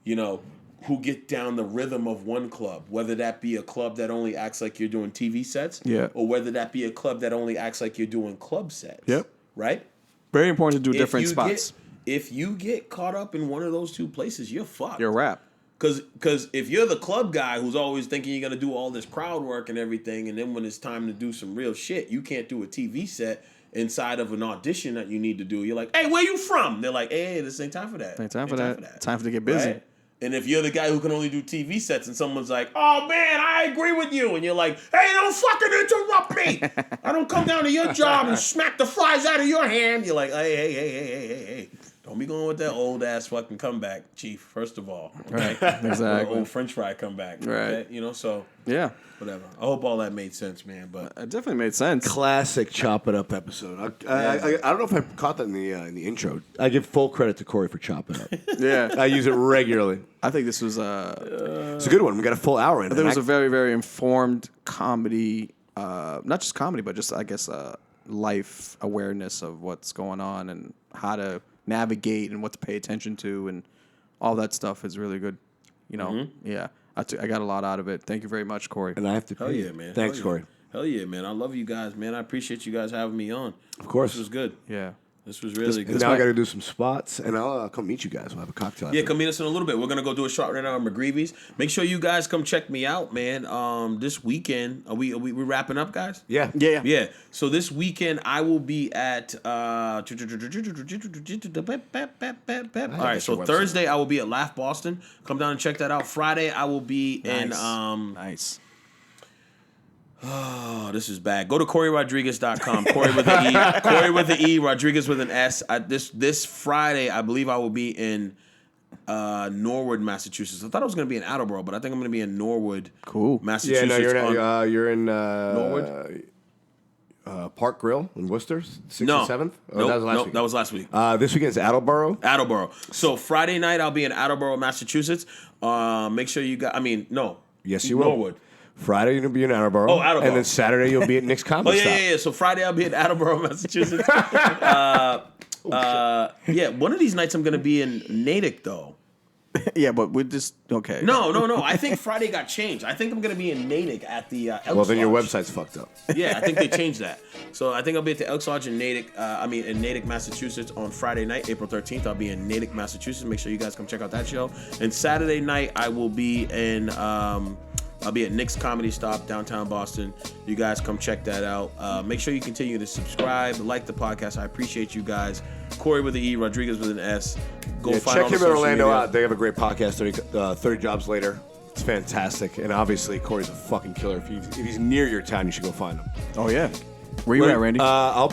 Speaker 1: you know, who get down the rhythm of one club, whether that be a club that only acts like you're doing TV sets, or whether that be a club that only acts like you're doing club sets.
Speaker 2: Yep.
Speaker 1: Right?
Speaker 2: Very important to do different spots.
Speaker 1: If you get caught up in one of those two places, you're fucked.
Speaker 2: You're a wrap.
Speaker 1: Because if you're the club guy who's always thinking you're going to do all this crowd work and everything, and then when it's time to do some real shit, you can't do a TV set inside of an audition that you need to do. You're like, hey, where you from? They're like, hey, this ain't time for that.
Speaker 2: Ain't time for that. Time for to get busy.
Speaker 1: Right? And if you're the guy who can only do TV sets and someone's like, oh, man, I agree with you. And you're like, hey, don't fucking interrupt me. I don't come down to your job and smack the flies out of your hand. You're like, hey. Don't be going with that old-ass fucking comeback, Chief, first of all.
Speaker 2: Right, exactly.
Speaker 1: Old French fry comeback.
Speaker 2: Right.
Speaker 1: Okay? You know, so.
Speaker 2: Yeah.
Speaker 1: Whatever. I hope all that made sense, man. But
Speaker 2: it definitely made sense.
Speaker 3: Classic chop it up episode. I don't know if I caught that in the intro. I give full credit to Corey for chopping up.
Speaker 2: Yeah,
Speaker 3: I use it regularly.
Speaker 2: I think this was
Speaker 3: it's a good one. We got a full hour in.
Speaker 2: I think it was a very, very informed comedy. Not just comedy, but just I guess life awareness of what's going on and how to navigate and what to pay attention to and all that stuff is really good. You know, yeah. I got a lot out of it. Thank you very much, Corey.
Speaker 3: And I have to pay.
Speaker 1: Hell yeah, man.
Speaker 3: Thanks, Corey.
Speaker 1: Hell yeah, man. I love you guys, man. I appreciate you guys having me on.
Speaker 3: Of course.
Speaker 1: This was good.
Speaker 2: Yeah.
Speaker 1: This was really good.
Speaker 3: And now I got to do some spots, and I'll come meet you guys. We'll have a cocktail.
Speaker 1: Yeah, come meet us in a little bit. We're gonna go do a shot right now at McGreevy's. Make sure you guys come check me out, man. This weekend, are we wrapping up, guys?
Speaker 3: Yeah.
Speaker 1: So this weekend I will be at. All right. So Thursday I will be at Laugh Boston. Come down and check that out. Friday I will be in.
Speaker 2: Nice.
Speaker 1: Oh, this is bad. Go to CoreyRodrigues.com. Corey with the E. Corey with the E. Rodriguez with an S. This Friday, I believe I will be in Norwood, Massachusetts. I thought I was going to be in Attleboro, but I think I'm going to be in Norwood, Massachusetts.
Speaker 3: Yeah, no, you're in
Speaker 1: Norwood.
Speaker 3: Park Grill in Worcester, 6th and 7th?
Speaker 1: Nope,
Speaker 3: that was last week.
Speaker 1: That was last week.
Speaker 3: This weekend's Attleboro.
Speaker 1: So Friday night, I'll be in Attleboro, Massachusetts. Make sure you got.
Speaker 3: Yes, you will.
Speaker 1: Norwood.
Speaker 3: Friday you'll be in Attleboro.
Speaker 1: Oh, Attleboro.
Speaker 3: And then Saturday you'll be at Nick's Comedy Stop.
Speaker 1: Yeah. So Friday I'll be in Attleboro, Massachusetts. One of these nights I'm going to be in Natick, though.
Speaker 2: Yeah, but we're just okay.
Speaker 1: No. I think Friday got changed. I think I'm going to be in Natick at the Elks
Speaker 3: Well, then your
Speaker 1: Lodge.
Speaker 3: website's fucked up.
Speaker 1: Yeah, I think they changed that. So I think I'll be at the Elks Lodge in Natick. In Natick, Massachusetts on Friday night, April 13th. I'll be in Natick, Massachusetts. Make sure you guys come check out that show. And Saturday night I will be in. I'll be at Nick's Comedy Stop, downtown Boston. You guys come check that out. Make sure you continue to subscribe, like the podcast. I appreciate you guys. Corey with the E, Rodriguez with an S. Go find
Speaker 3: check
Speaker 1: all the
Speaker 3: him in
Speaker 1: social
Speaker 3: Orlando
Speaker 1: media.
Speaker 3: out. They have a great podcast, 30 Jobs Later. It's fantastic. And obviously, Corey's a fucking killer. If he's near your town, you should go find him.
Speaker 2: Oh, yeah. Where you at, Randy?
Speaker 3: I'll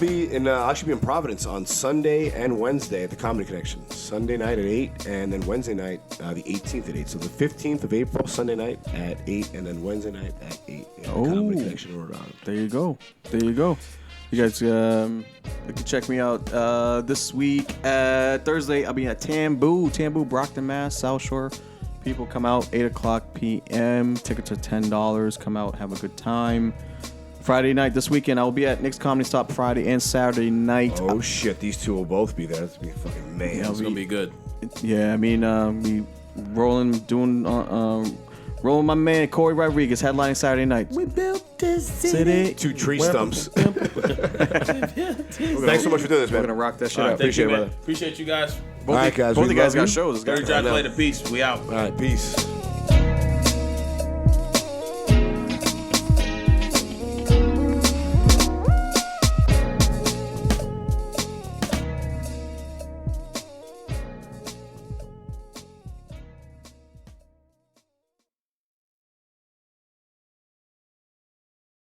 Speaker 3: actually be in Providence on Sunday and Wednesday at the Comedy Connection. Sunday night at 8, and then Wednesday night, the 18th at 8. So the 15th of April, Sunday night at 8, and then Wednesday night at 8 at the Comedy Connection in Rhode Island.
Speaker 2: There you go. You guys you can check me out this week. Thursday, I'll be at Tamboo, Brockton, Mass, South Shore. People come out, 8 o'clock p.m. Tickets are $10. Come out, have a good time. Friday night this weekend, I will be at Nick's Comedy Stop Friday and Saturday night.
Speaker 3: Oh, shit. These two will both be there. It's going to be fucking mayhem.
Speaker 1: It's going to be good.
Speaker 2: Yeah, we rolling my man Corey Rodrigues headlining Saturday night.
Speaker 1: We built this city.
Speaker 3: 2 tree stumps. Thanks so much for doing this, man.
Speaker 2: We're going to rock that shit
Speaker 1: All right,
Speaker 2: out.
Speaker 1: thank you, man.
Speaker 3: brother.
Speaker 1: Appreciate you guys.
Speaker 3: All right, guys.
Speaker 2: Both
Speaker 3: we
Speaker 2: you guys
Speaker 3: love
Speaker 2: got shows.
Speaker 1: Dirty Jack later. Peace. We out.
Speaker 3: All right, peace.